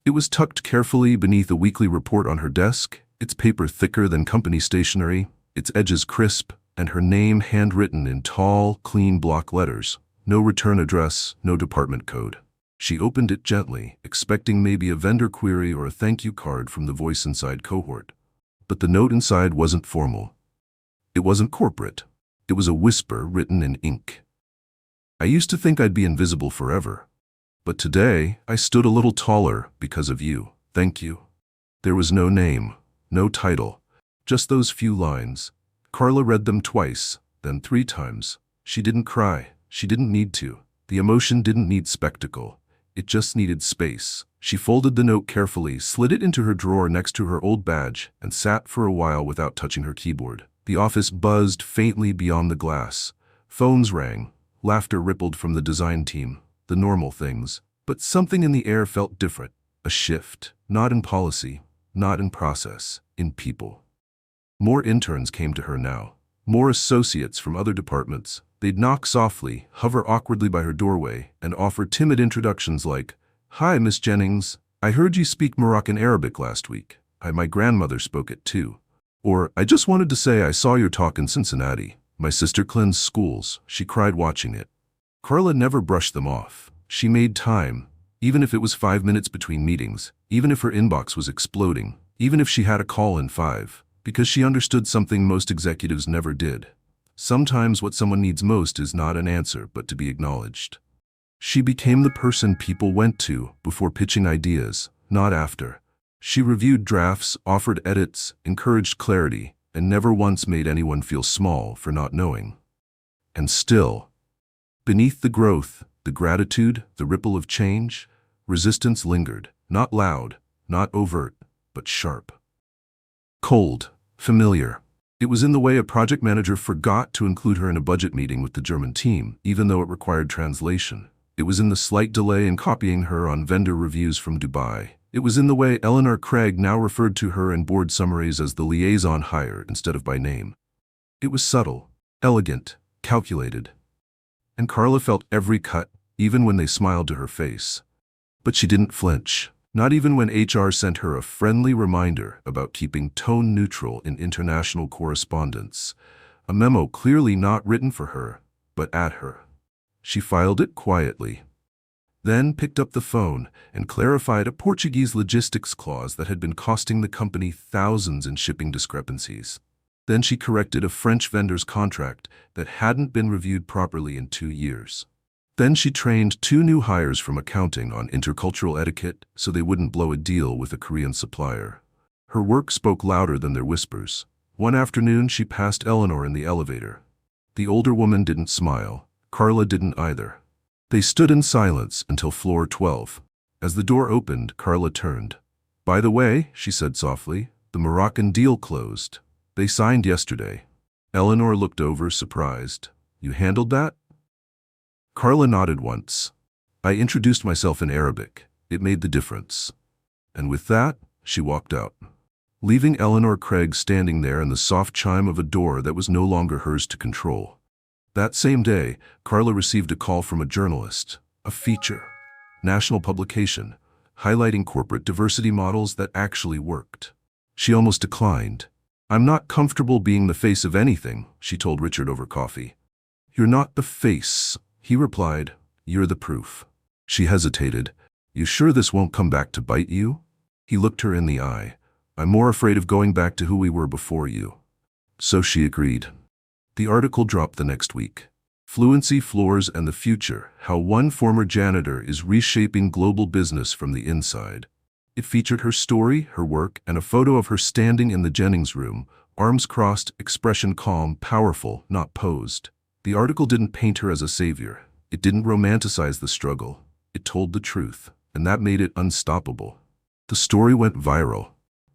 It was tucked carefully beneath a weekly report on her desk, its paper thicker than company stationery, its edges crisp, and her name handwritten in tall, clean block letters. No return address, no department code. She opened it gently, expecting maybe a vendor query or a thank you card from the voice inside cohort. But the note inside wasn't formal. It wasn't corporate. It was a whisper written in ink. "I used to think I'd be invisible forever. But today, I stood a little taller because of you. Thank you." There was no name, no title, just those few lines. Carla read them twice, then 3 times. She didn't cry. She didn't need to. The emotion didn't need spectacle. It just needed space. She folded the note carefully, slid it into her drawer next to her old badge, and sat for a while without touching her keyboard. The office buzzed faintly beyond the glass. Phones rang. Laughter rippled from the design team. The normal things. But something in the air felt different. A shift. Not in policy, not in process, in people. More interns came to her now. More associates from other departments. They'd knock softly, hover awkwardly by her doorway, and offer timid introductions like, "Hi, Miss Jennings. I heard you speak Moroccan Arabic last week. My grandmother spoke it too." Or, "I just wanted to say I saw your talk in Cincinnati. My sister cleansed schools. She cried watching it." Carla never brushed them off. She made time, even if it was 5 minutes between meetings, even if her inbox was exploding, even if she had a call in 5, because she understood something most executives never did. Sometimes what someone needs most is not an answer, but to be acknowledged. She became the person people went to before pitching ideas, not after. She reviewed drafts, offered edits, encouraged clarity, and never once made anyone feel small for not knowing. And still, beneath the growth, the gratitude, the ripple of change, resistance lingered, not loud, not overt, but sharp. Cold, familiar. It was in the way a project manager forgot to include her in a budget meeting with the German team, even though it required translation. It was in the slight delay in copying her on vendor reviews from Dubai. It was in the way Eleanor Craig now referred to her in board summaries as the liaison hire instead of by name. It was subtle, elegant, calculated. And Carla felt every cut, even when they smiled to her face. But she didn't flinch. Not even when HR sent her a friendly reminder about keeping tone neutral in international correspondence, a memo clearly not written for her, but at her. She filed it quietly, then picked up the phone and clarified a Portuguese logistics clause that had been costing the company thousands in shipping discrepancies. Then she corrected a French vendor's contract that hadn't been reviewed properly in 2 years. Then she trained 2 new hires from accounting on intercultural etiquette so they wouldn't blow a deal with a Korean supplier. Her work spoke louder than their whispers. One afternoon she passed Eleanor in the elevator. The older woman didn't smile. Carla didn't either. They stood in silence until floor 12. As the door opened, Carla turned. "By the way," she said softly, "the Moroccan deal closed. They signed yesterday." Eleanor looked over, surprised. "You handled that?" Carla nodded once. "I introduced myself in Arabic. It made the difference." And with that, she walked out. leaving Eleanor Craig standing there in the soft chime of a door that was no longer hers to control. That same day, Carla received a call from a journalist, a feature, national publication, highlighting corporate diversity models that actually worked. She almost declined. "I'm not comfortable being the face of anything," she told Richard over coffee. "You're not the face," he replied. "You're the proof." She hesitated. "You sure this won't come back to bite you?" He looked her in the eye. "I'm more afraid of going back to who we were before you." So she agreed. The article dropped the next week. Fluency, Floors, and the Future: How One Former Janitor is Reshaping Global Business from the Inside. It featured her story, her work, and a photo of her standing in the Jennings room, arms crossed, expression calm, powerful, not posed. The article didn't paint her as a savior. It didn't romanticize the struggle. It told the truth, and that made it unstoppable. The story went viral.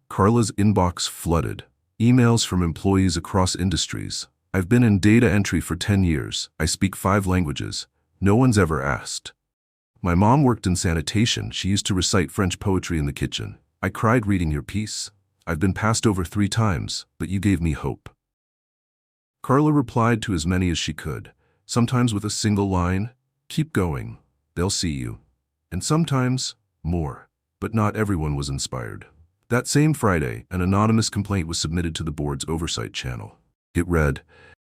Carla's inbox flooded. Emails from employees across industries. "I've been in data entry for 10 years. I speak 5 languages. No one's ever asked." "My mom worked in sanitation. She used to recite French poetry in the kitchen. I cried reading your piece. I've been passed over 3 times, but you gave me hope." Carla replied to as many as she could, sometimes with a single line, "Keep going. They'll see you." And sometimes, more. But not everyone was inspired. That same Friday, an anonymous complaint was submitted to the board's oversight channel. It read,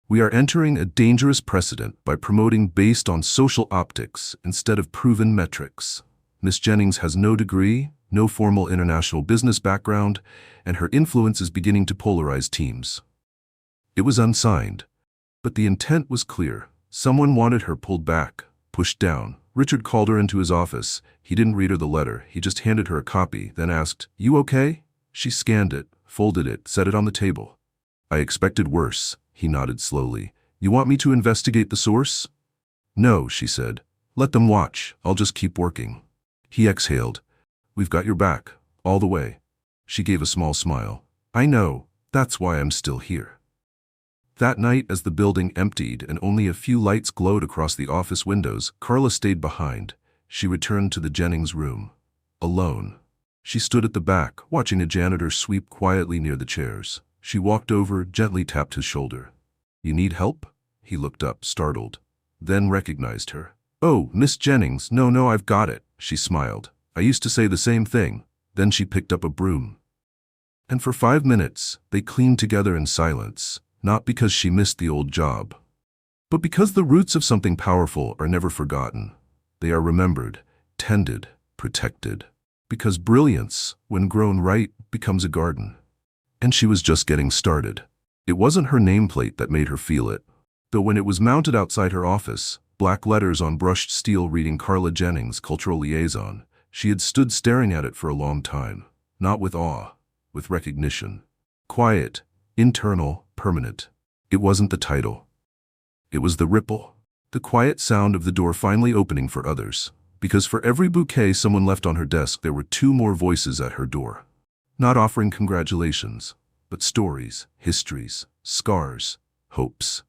"We are entering a dangerous precedent by promoting based on social optics instead of proven metrics. Ms. Jennings has no degree, no formal international business background, and her influence is beginning to polarize teams." It was unsigned, but the intent was clear. Someone wanted her pulled back, pushed down. Richard called her into his office. He didn't read her the letter. He just handed her a copy, then asked, "You okay?" She scanned it, folded it, set it on the table. "I expected worse," he nodded slowly. "You want me to investigate the source?" "No," she said. "Let them watch. I'll just keep working." He exhaled. "We've got your back, all the way." She gave a small smile. "I know. That's why I'm still here." That night, as the building emptied and only a few lights glowed across the office windows, Carla stayed behind. She returned to the Jennings room. Alone. She stood at the back, watching a janitor sweep quietly near the chairs. She walked over, gently tapped his shoulder. "You need help?" He looked up, startled, then recognized her. "Oh, Miss Jennings, no, I've got it," she smiled. "I used to say the same thing." Then she picked up a broom. And for 5 minutes, they cleaned together in silence, not because she missed the old job, but because the roots of something powerful are never forgotten. They are remembered, tended, protected. Because brilliance, when grown right, becomes a garden. And she was just getting started. It wasn't her nameplate that made her feel it. Though when it was mounted outside her office, black letters on brushed steel reading Carla Jennings, Cultural Liaison, she had stood staring at it for a long time. Not with awe, with recognition. Quiet, internal, permanent. It wasn't the title. It was the ripple. The quiet sound of the door finally opening for others. Because for every bouquet someone left on her desk, there were 2 more voices at her door. Not offering congratulations, but stories, histories, scars, hopes.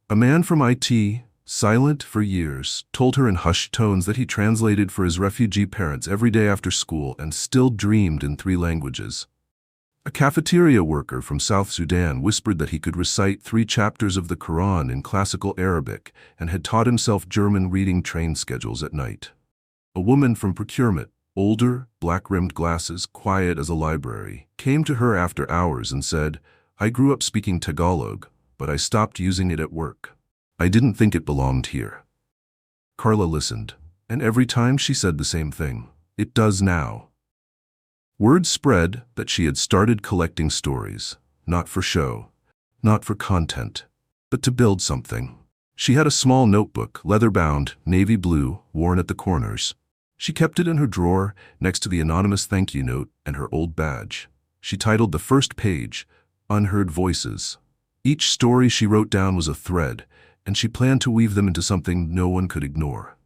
A man from IT, silent for years, told her in hushed tones that he translated for his refugee parents every day after school and still dreamed in 3 languages. A cafeteria worker from South Sudan whispered that he could recite 3 chapters of the Quran in classical Arabic and had taught himself German reading train schedules at night. A woman from procurement, older, black-rimmed glasses, quiet as a library, came to her after hours and said, "I grew up speaking Tagalog, but I stopped using it at work. I didn't think it belonged here." Carla listened, and every time she said the same thing. "It does now." Word spread that she had started collecting stories, not for show, not for content, but to build something. She had a small notebook, leather-bound, navy blue, worn at the corners. She kept it in her drawer, next to the anonymous thank you note and her old badge. She titled the first page, Unheard Voices. Each story she wrote down was a thread, and she planned to weave them into something no one could ignore.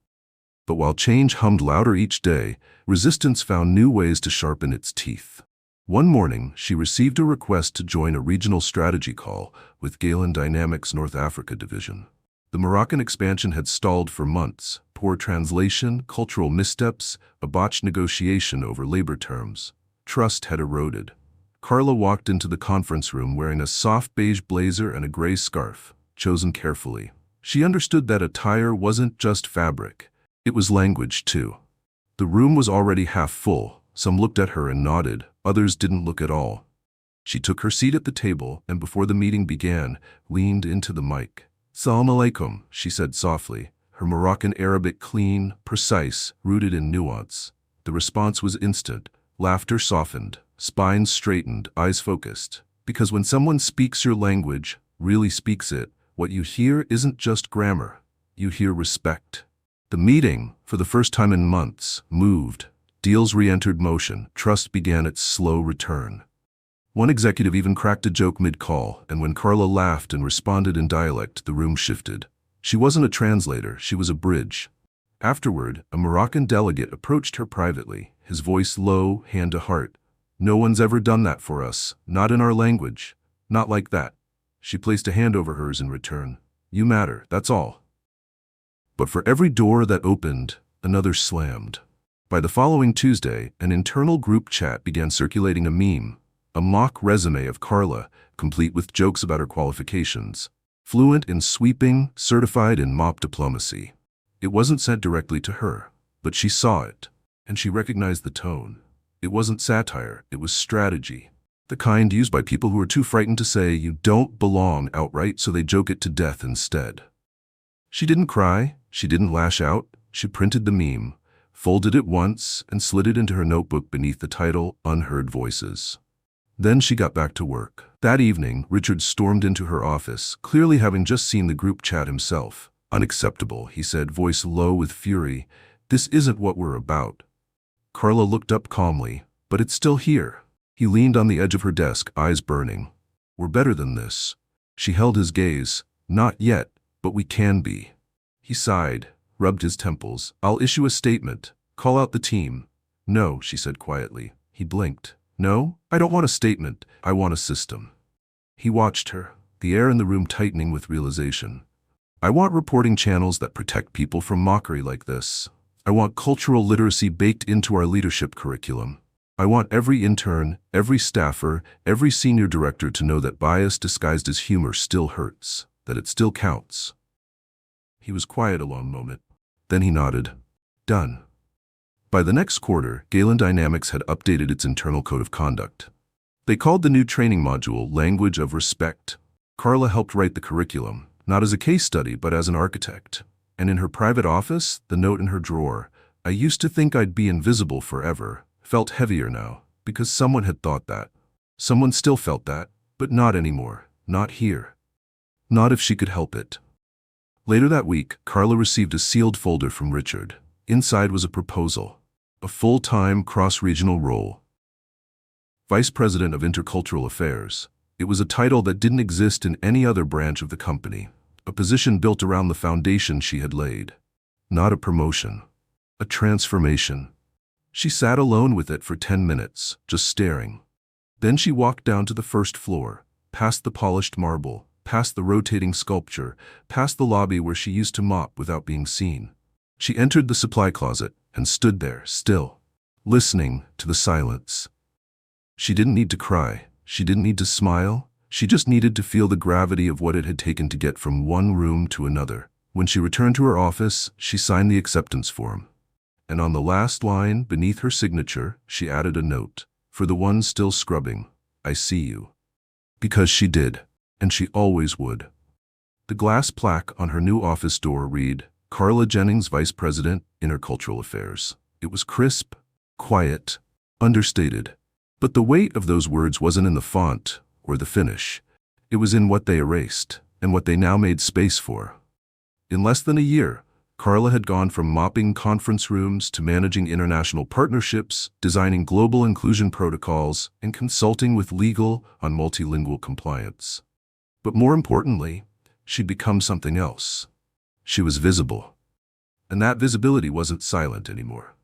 But while change hummed louder each day, resistance found new ways to sharpen its teeth. One morning, she received a request to join a regional strategy call with Galen Dynamics North Africa Division. The Moroccan expansion had stalled for months. Poor translation, cultural missteps, a botched negotiation over labor terms. Trust had eroded. Carla walked into the conference room wearing a soft beige blazer and a gray scarf, chosen carefully. She understood that attire wasn't just fabric. It was language, too. The room was already half full. Some looked at her and nodded. Others didn't look at all. She took her seat at the table and before the meeting began, leaned into the mic. "Salam alaikum," she said softly, her Moroccan Arabic clean, precise, rooted in nuance. The response was instant. Laughter softened, spines straightened, eyes focused. Because when someone speaks your language, really speaks it, what you hear isn't just grammar. You hear respect. The meeting, for the first time in months, moved. Deals re-entered motion. Trust began its slow return. One executive even cracked a joke mid-call, and when Carla laughed and responded in dialect, the room shifted. She wasn't a translator, she was a bridge. Afterward, a Moroccan delegate approached her privately, his voice low, hand to heart. "No one's ever done that for us, not in our language. Not like that." She placed a hand over hers in return. "You matter, that's all." But for every door that opened, another slammed. By the following Tuesday, an internal group chat began circulating a meme, a mock resume of Carla, complete with jokes about her qualifications. Fluent in sweeping, certified in mop diplomacy. It wasn't sent directly to her, but she saw it, and she recognized the tone. It wasn't satire, it was strategy. The kind used by people who are too frightened to say you don't belong outright, so they joke it to death instead. She didn't cry, she didn't lash out, she printed the meme, folded it once, and slid it into her notebook beneath the title, Unheard Voices. Then she got back to work. That evening, Richard stormed into her office, clearly having just seen the group chat himself. "Unacceptable," he said, voice low with fury. "This isn't what we're about." Carla looked up calmly. "But it's still here." He leaned on the edge of her desk, eyes burning. "We're better than this." She held his gaze. "Not yet, but we can be." He sighed, rubbed his temples. "I'll issue a statement. Call out the team." "No," she said quietly. He blinked. "No, I don't want a statement. I want a system." He watched her, the air in the room tightening with realization. "I want reporting channels that protect people from mockery like this. I want cultural literacy baked into our leadership curriculum. I want every intern, every staffer, every senior director to know that bias disguised as humor still hurts, that it still counts." He was quiet a long moment. Then he nodded. "Done." By the next quarter, Galen Dynamics had updated its internal code of conduct. They called the new training module Language of Respect. Carla helped write the curriculum, not as a case study, but as an architect. And in her private office, the note in her drawer, "I used to think I'd be invisible forever," felt heavier now, because someone had thought that. Someone still felt that, but not anymore, not here. Not if she could help it. Later that week, Carla received a sealed folder from Richard. Inside was a proposal. A full-time, cross-regional role. Vice President of Intercultural Affairs. It was a title that didn't exist in any other branch of the company. A position built around the foundation she had laid. Not a promotion. A transformation. She sat alone with it for 10 minutes, just staring. Then she walked down to the first floor, past the polished marble, past the rotating sculpture, past the lobby where she used to mop without being seen. She entered the supply closet and stood there, still, listening to the silence. She didn't need to cry. She didn't need to smile. She just needed to feel the gravity of what it had taken to get from one room to another. When she returned to her office, she signed the acceptance form. And on the last line, beneath her signature, she added a note. "For the ones still scrubbing, I see you." Because she did, and she always would. The glass plaque on her new office door read, Carla Jennings, Vice President, Intercultural Affairs. It was crisp, quiet, understated. But the weight of those words wasn't in the font or the finish. It was in what they erased and what they now made space for. In less than a year, Carla had gone from mopping conference rooms to managing international partnerships, designing global inclusion protocols, and consulting with legal on multilingual compliance. But more importantly, she'd become something else. She was visible. And that visibility wasn't silent anymore.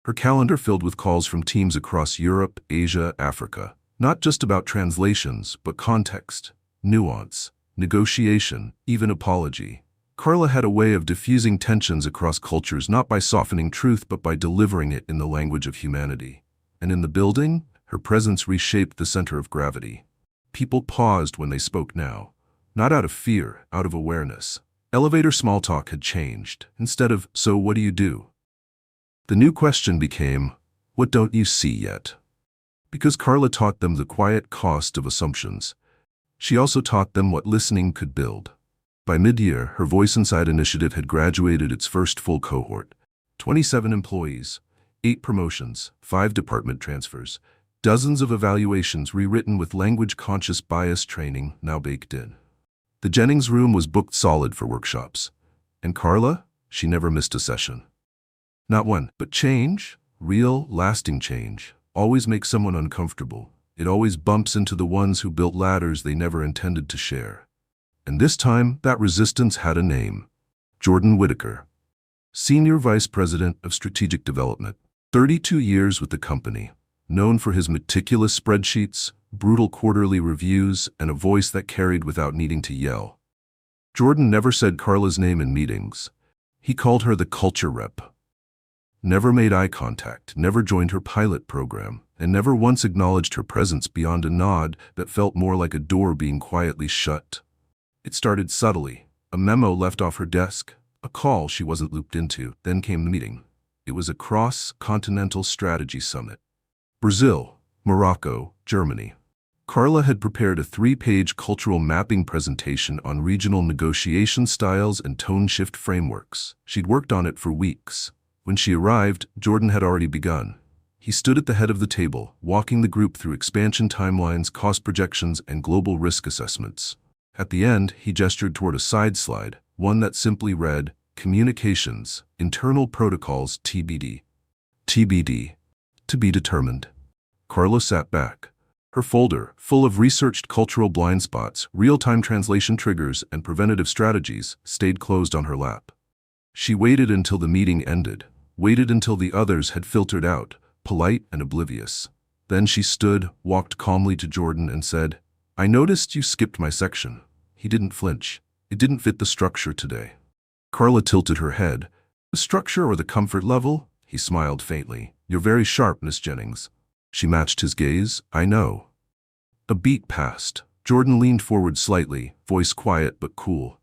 Her calendar filled with calls from teams across Europe, Asia, Africa, not just about translations, but context, nuance, negotiation, even apology. Carla had a way of diffusing tensions across cultures not by softening truth but by delivering it in the language of humanity. And in the building, Her presence reshaped the center of gravity. People paused when they spoke now, not out of fear, out of awareness. Elevator small talk had changed. Instead of, "So what do you do?" the new question became, "What don't you see yet?" Because Carla taught them the quiet cost of assumptions, she also taught them what listening could build. By mid-year, her Voice Inside initiative had graduated its first full cohort. 27 employees, 8 promotions, 5 department transfers, dozens of evaluations rewritten with language-conscious bias training now baked in. The Jennings room was booked solid for workshops. And Carla? She never missed a session. Not one. But change, real, lasting change, always makes someone uncomfortable. It always bumps into the ones who built ladders they never intended to share. And this time, that resistance had a name. Jordan Whitaker, Senior Vice President of Strategic Development. 32 years with the company, known for his meticulous spreadsheets, brutal quarterly reviews, and a voice that carried without needing to yell. Jordan never said Carla's name in meetings. He called her the culture rep. Never made eye contact, never joined her pilot program, and never once acknowledged her presence beyond a nod that felt more like a door being quietly shut. It started subtly. A memo left off her desk, a call she wasn't looped into. Then came the meeting. It was a cross-continental strategy summit. Brazil, Morocco, Germany. Carla had prepared a 3-page cultural mapping presentation on regional negotiation styles and tone shift frameworks. She'd worked on it for weeks. When she arrived, Jordan had already begun. He stood at the head of the table, walking the group through expansion timelines, cost projections, and global risk assessments. At the end, he gestured toward a side slide, one that simply read, "Communications, Internal Protocols TBD." TBD. To be determined. Carla sat back. Her folder, full of researched cultural blind spots, real-time translation triggers, and preventative strategies, stayed closed on her lap. She waited until the meeting ended, waited until the others had filtered out, polite and oblivious. Then she stood, walked calmly to Jordan and said, "I noticed you skipped my section." He didn't flinch. It didn't fit the structure today. Carla tilted her head. "The structure or the comfort level?" He smiled faintly. "You're very sharp, Miss Jennings." She matched his gaze. "I know." A beat passed. Jordan leaned forward slightly, voice quiet but cool.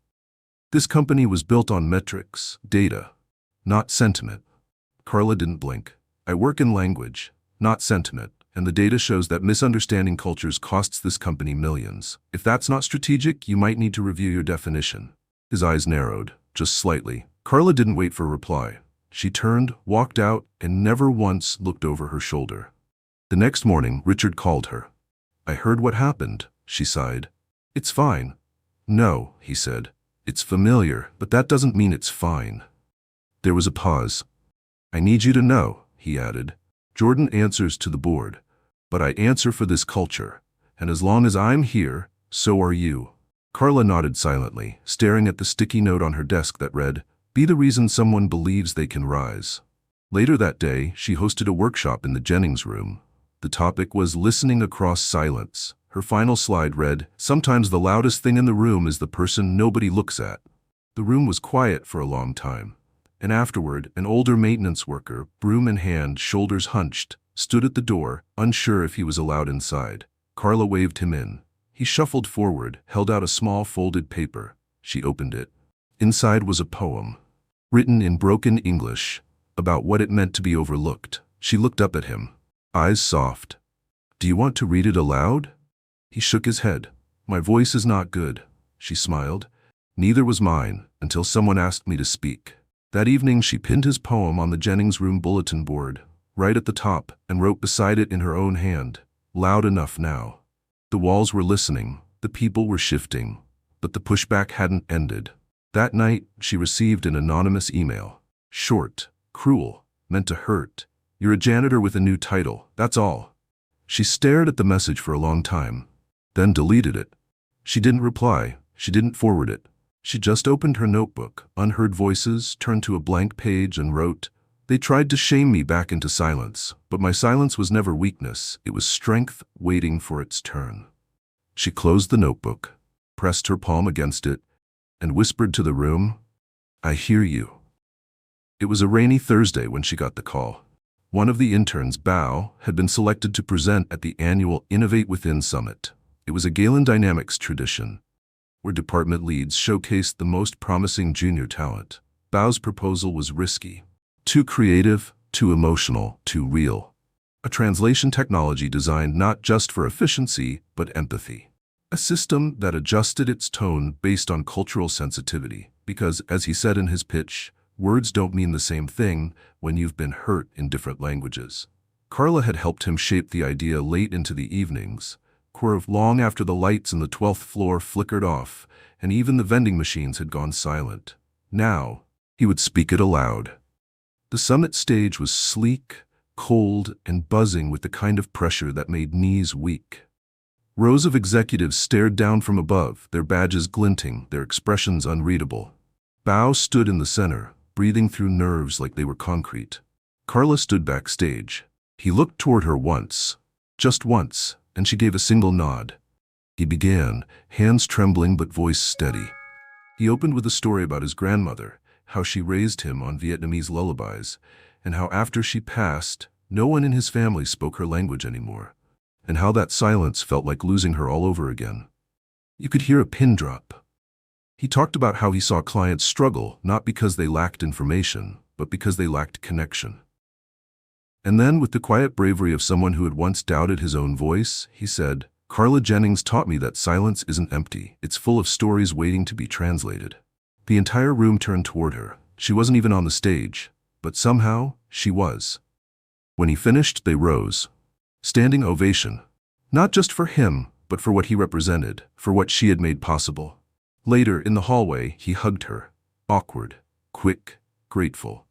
"This company was built on metrics, data, not sentiment." Carla didn't blink. "I work in language, not sentiment, and the data shows that misunderstanding cultures costs this company millions. If that's not strategic, you might need to review your definition." His eyes narrowed, just slightly. Carla didn't wait for a reply. She turned, walked out, and never once looked over her shoulder. The next morning, Richard called her. "I heard what happened," she sighed. "It's fine." "No," he said. "It's familiar, but that doesn't mean it's fine." There was a pause. "I need you to know," he added. "Jordan answers to the board, but I answer for this culture, and as long as I'm here, so are you." Carla nodded silently, staring at the sticky note on her desk that read, "Be the reason someone believes they can rise." Later that day, she hosted a workshop in the Jennings room. The topic was listening across silence. Her final slide read, "Sometimes the loudest thing in the room is the person nobody looks at." The room was quiet for a long time. And afterward, an older maintenance worker, broom in hand, shoulders hunched, stood at the door, unsure if he was allowed inside. Carla waved him in. He shuffled forward, held out a small folded paper. She opened it. Inside was a poem, written in broken English, about what it meant to be overlooked. She looked up at him, eyes soft. "Do you want to read it aloud?" He shook his head. "My voice is not good," she smiled. "Neither was mine, until someone asked me to speak." That evening she pinned his poem on the Jennings room bulletin board, right at the top, and wrote beside it in her own hand, "Loud enough now." The walls were listening, the people were shifting, but the pushback hadn't ended. That night, she received an anonymous email. Short, cruel, meant to hurt. "You're a janitor with a new title, that's all." She stared at the message for a long time, then deleted it. She didn't reply, she didn't forward it. She just opened her notebook, unheard voices, turned to a blank page and wrote, "They tried to shame me back into silence, but my silence was never weakness, it was strength waiting for its turn." She closed the notebook, pressed her palm against it, and whispered to the room, "I hear you." It was a rainy Thursday when she got the call. One of the interns, Bao, had been selected to present at the annual Innovate Within Summit. It was a Galen Dynamics tradition, where department leads showcased the most promising junior talent. Bao's proposal was risky. Too creative, too emotional, too real. A translation technology designed not just for efficiency, but empathy. A system that adjusted its tone based on cultural sensitivity, because, as he said in his pitch, words don't mean the same thing when you've been hurt in different languages. Carla had helped him shape the idea late into the evenings, long after the lights on the 12th floor flickered off, and even the vending machines had gone silent. Now, he would speak it aloud. The summit stage was sleek, cold, and buzzing with the kind of pressure that made knees weak. Rows of executives stared down from above, their badges glinting, their expressions unreadable. Bao stood in the center, breathing through nerves like they were concrete. Carla stood backstage. He looked toward her once, just once, and she gave a single nod. He began, hands trembling but voice steady. He opened with a story about his grandmother, how she raised him on Vietnamese lullabies, and how after she passed, no one in his family spoke her language anymore, and how that silence felt like losing her all over again. You could hear a pin drop. He talked about how he saw clients struggle, not because they lacked information, but because they lacked connection. And then, with the quiet bravery of someone who had once doubted his own voice, he said, "Carla Jennings taught me that silence isn't empty. It's full of stories waiting to be translated." The entire room turned toward her. She wasn't even on the stage, but somehow she was. When he finished, they rose. Standing ovation. Not just for him, but for what he represented, for what she had made possible. Later, in the hallway, he hugged her. Awkward, quick, grateful.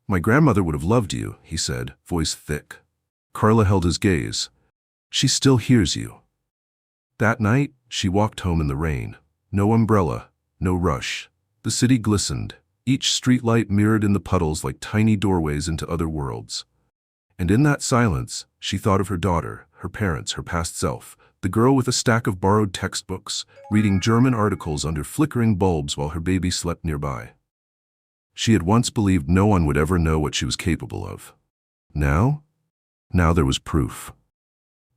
"My grandmother would have loved you," he said, voice thick. Carla held his gaze. "She still hears you." That night, she walked home in the rain. No umbrella, no rush. The city glistened, each streetlight mirrored in the puddles like tiny doorways into other worlds. And in that silence, she thought of her daughter, her parents, her past self, the girl with a stack of borrowed textbooks, reading German articles under flickering bulbs while her baby slept nearby. She had once believed no one would ever know what she was capable of. Now there was proof.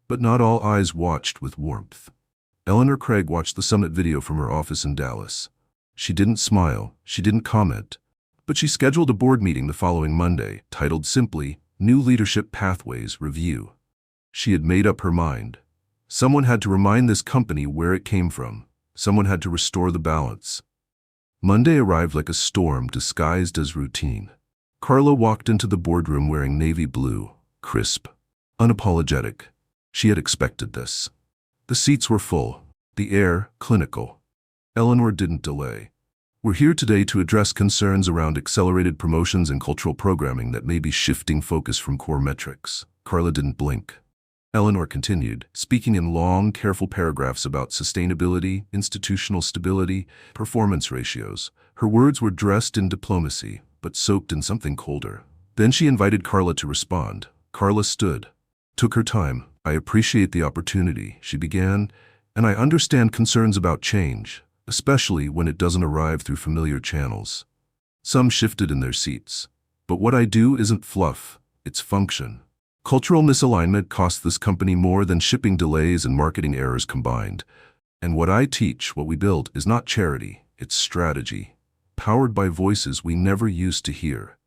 But not all eyes watched with warmth. Eleanor Craig watched the summit video from her office in Dallas. She didn't smile, she didn't comment, but she scheduled a board meeting the following Monday, titled simply, New Leadership Pathways Review. She had made up her mind. Someone had to remind this company where it came from. Someone had to restore the balance. Monday arrived like a storm disguised as routine. Carla walked into the boardroom wearing navy blue, crisp, unapologetic. She had expected this. The seats were full, the air clinical. Eleanor didn't delay. "We're here today to address concerns around accelerated promotions and cultural programming that may be shifting focus from core metrics." Carla didn't blink. Eleanor continued, speaking in long, careful paragraphs about sustainability, institutional stability, performance ratios. Her words were dressed in diplomacy, but soaked in something colder. Then she invited Carla to respond. Carla stood, took her time. "I appreciate the opportunity," she began, "and I understand concerns about change, especially when it doesn't arrive through familiar channels." Some shifted in their seats. "But what I do isn't fluff, it's function. Cultural misalignment costs this company more than shipping delays and marketing errors combined. And what I teach, what we build, is not charity, it's strategy, powered by voices we never used to hear,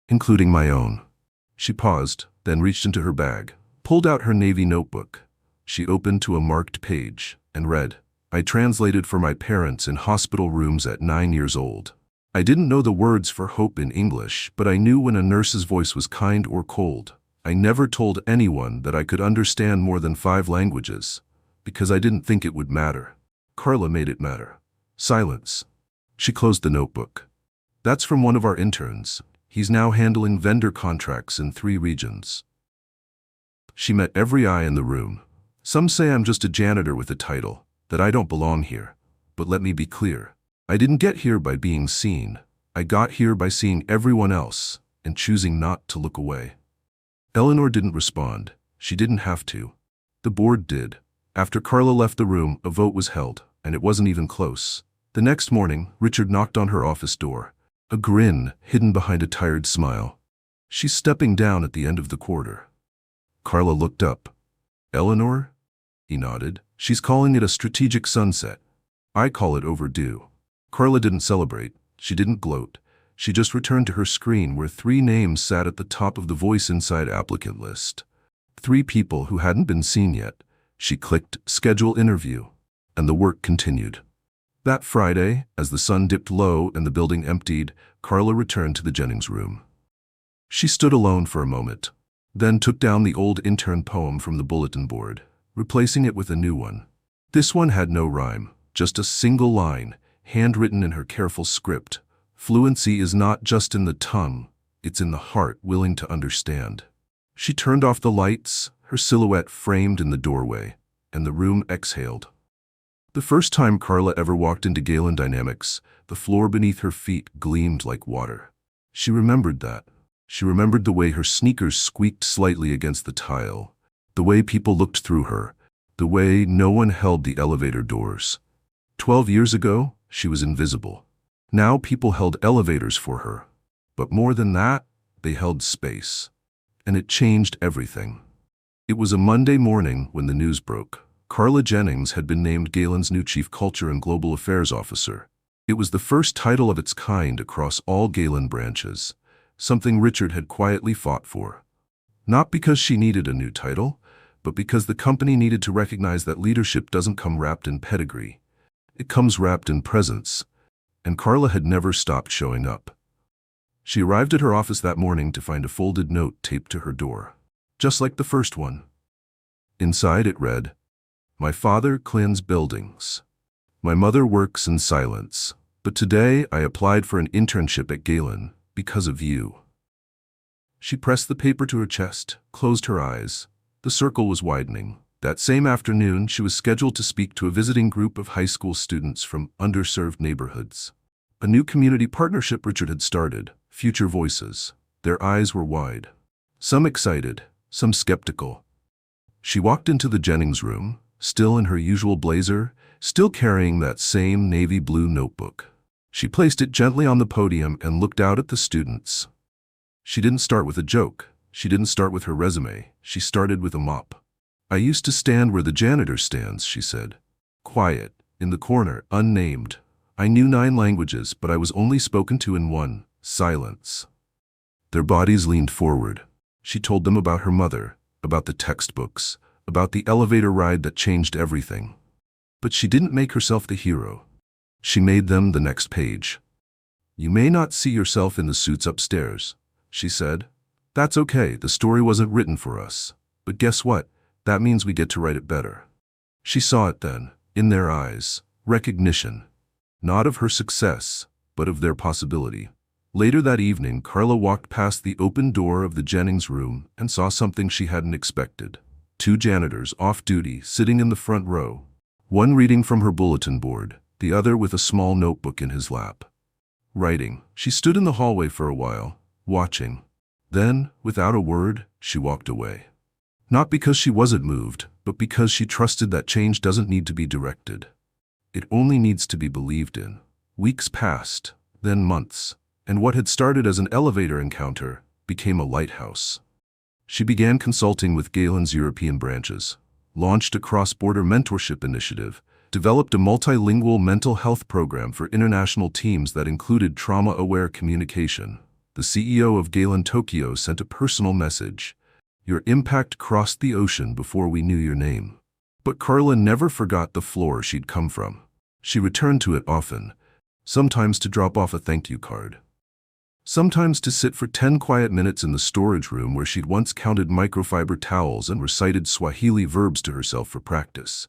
including my own." She paused, then reached into her bag, pulled out her navy notebook. She opened to a marked page and read, "I translated for my parents in hospital rooms at 9 years old. I didn't know the words for hope in English, but I knew when a nurse's voice was kind or cold. I never told anyone that I could understand more than 5 languages, because I didn't think it would matter." Carla made it matter. Silence. She closed the notebook. "That's from one of our interns. He's now handling vendor contracts in 3 regions." She met every eye in the room. "Some say I'm just a janitor with a title, that I don't belong here. But let me be clear. I didn't get here by being seen. I got here by seeing everyone else and choosing not to look away." Eleanor didn't respond. She didn't have to. The board did. After Carla left the room, a vote was held, and it wasn't even close. The next morning, Richard knocked on her office door, a grin hidden behind a tired smile. She's stepping down at the end of the quarter. Carla looked up. Eleanor? He nodded. She's calling it a strategic sunset. I call it overdue. Carla didn't celebrate. She didn't gloat. She just returned to her screen where 3 names sat at the top of the Voice Inside applicant list. 3 people who hadn't been seen yet. She clicked Schedule Interview, and the work continued. That Friday, as the sun dipped low and the building emptied, Carla returned to the Jennings room. She stood alone for a moment, then took down the old intern poem from the bulletin board, replacing it with a new one. This one had no rhyme, just a single line, handwritten in her careful script. Fluency is not just in the tongue, it's in the heart willing to understand. She turned off the lights, her silhouette framed in the doorway, and the room exhaled. The first time Carla ever walked into Galen Dynamics, the floor beneath her feet gleamed like water. She remembered that. She remembered the way her sneakers squeaked slightly against the tile, the way people looked through her, the way no one held the elevator doors. 12 years ago, she was invisible. Now people held elevators for her. But more than that, they held space. And it changed everything. It was a Monday morning when the news broke. Carla Jennings had been named Galen's new Chief Culture and Global Affairs Officer. It was the first title of its kind across all Galen branches, something Richard had quietly fought for. Not because she needed a new title, but because the company needed to recognize that leadership doesn't come wrapped in pedigree. It comes wrapped in presence. And Carla had never stopped showing up. She arrived at her office that morning to find a folded note taped to her door, just like the first one. Inside it read, "My father cleans buildings. My mother works in silence, but today I applied for an internship at Galen because of you." She pressed the paper to her chest, closed her eyes. The circle was widening. That same afternoon, she was scheduled to speak to a visiting group of high school students from underserved neighborhoods. A new community partnership Richard had started, Future Voices. Their eyes were wide. Some excited, some skeptical. She walked into the Jennings room, still in her usual blazer, still carrying that same navy blue notebook. She placed it gently on the podium and looked out at the students. She didn't start with a joke. She didn't start with her resume. She started with a mop. "I used to stand where the janitor stands," she said. "Quiet, in the corner, unnamed. I knew 9 languages, but I was only spoken to in one, silence." Their bodies leaned forward. She told them about her mother, about the textbooks, about the elevator ride that changed everything. But she didn't make herself the hero. She made them the next page. "You may not see yourself in the suits upstairs," she said. "That's okay, the story wasn't written for us. But guess what? That means we get to write it better." She saw it then, in their eyes, recognition. Not of her success, but of their possibility. Later that evening, Carla walked past the open door of the Jennings room and saw something she hadn't expected. 2 janitors off duty, sitting in the front row. One reading from her bulletin board, the other with a small notebook in his lap. Writing. She stood in the hallway for a while, watching. Then, without a word, she walked away. Not because she wasn't moved, but because she trusted that change doesn't need to be directed. It only needs to be believed in. Weeks passed, then months, and what had started as an elevator encounter became a lighthouse. She began consulting with Galen's European branches, launched a cross-border mentorship initiative, developed a multilingual mental health program for international teams that included trauma-aware communication. The CEO of Galen Tokyo sent a personal message. "Your impact crossed the ocean before we knew your name." But Carla never forgot the floor she'd come from. She returned to it often, sometimes to drop off a thank you card. Sometimes to sit for 10 quiet minutes in the storage room where she'd once counted microfiber towels and recited Swahili verbs to herself for practice.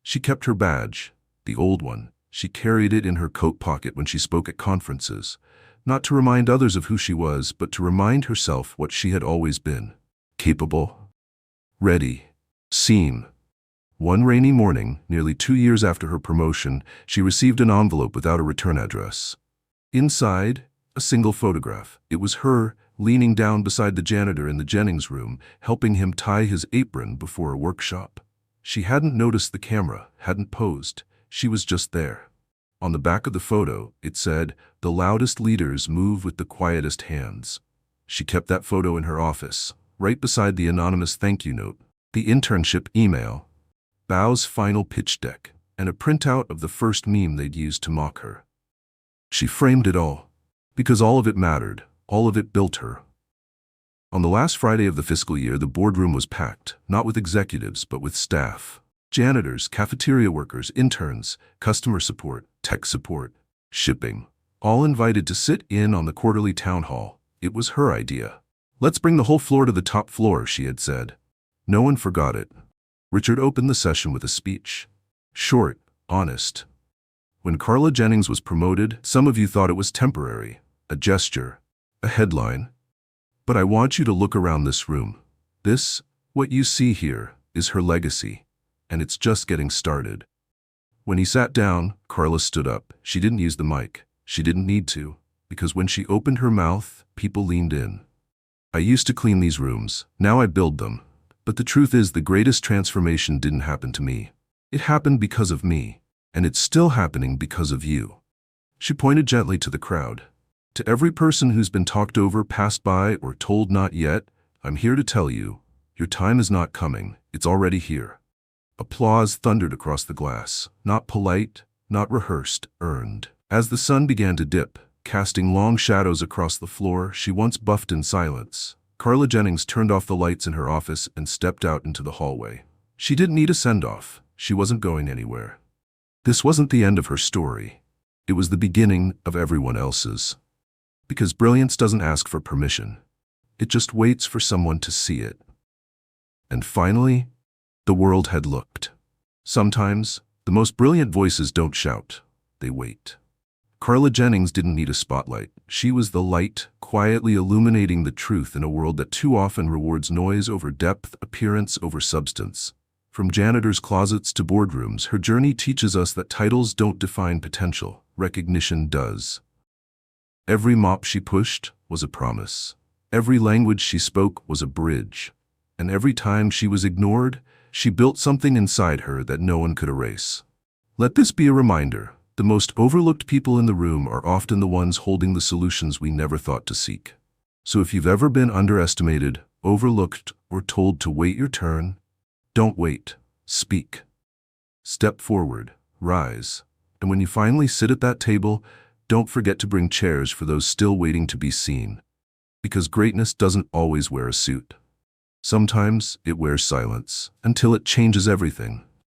She kept her badge, the old one. She carried it in her coat pocket when she spoke at conferences, not to remind others of who she was, but to remind herself what she had always been. Capable, ready, seen. One rainy morning, nearly 2 years after her promotion, she received an envelope without a return address. Inside, a single photograph. It was her, leaning down beside the janitor in the Jennings room, helping him tie his apron before a workshop. She hadn't noticed the camera, hadn't posed. She was just there. On the back of the photo, it said, "The loudest leaders move with the quietest hands." She kept that photo in her office, right beside the anonymous thank you note, the internship email, Bao's final pitch deck, and a printout of the first meme they'd used to mock her. She framed it all, because all of it mattered, all of it built her. On the last Friday of the fiscal year, the boardroom was packed, not with executives, but with staff. Janitors, cafeteria workers, interns, customer support, tech support, shipping, all invited to sit in on the quarterly town hall. It was her idea. "Let's bring the whole floor to the top floor," she had said. No one forgot it. Richard opened the session with a speech. Short, honest. "When Carla Jennings was promoted, some of you thought it was temporary, a gesture, a headline. But I want you to look around this room. This, what you see here, is her legacy, and it's just getting started." When he sat down, Carla stood up. She didn't use the mic. She didn't need to, because when she opened her mouth, people leaned in. "I used to clean these rooms. Now I build them. But the truth is, the greatest transformation didn't happen to me. It happened because of me, and it's still happening because of you." She pointed gently to the crowd. "To every person who's been talked over, passed by, or told not yet, I'm here to tell you, your time is not coming. It's already here." Applause thundered across the glass, not polite, not rehearsed, earned. As the sun began to dip, casting long shadows across the floor she once buffed in silence, Carla Jennings turned off the lights in her office and stepped out into the hallway. She didn't need a send-off. She wasn't going anywhere. This wasn't the end of her story. It was the beginning of everyone else's. Because brilliance doesn't ask for permission. It just waits for someone to see it. And finally, the world had looked. Sometimes, the most brilliant voices don't shout. They wait. Carla Jennings didn't need a spotlight. She was the light, quietly illuminating the truth in a world that too often rewards noise over depth, appearance over substance. From janitors' closets to boardrooms, her journey teaches us that titles don't define potential. Recognition does. Every mop she pushed was a promise. Every language she spoke was a bridge. And every time she was ignored, she built something inside her that no one could erase. Let this be a reminder. The most overlooked people in the room are often the ones holding the solutions we never thought to seek. So if you've ever been underestimated, overlooked, or told to wait your turn, don't wait. Speak. Step forward. Rise. And when you finally sit at that table, don't forget to bring chairs for those still waiting to be seen. Because greatness doesn't always wear a suit. Sometimes it wears silence, until it changes everything.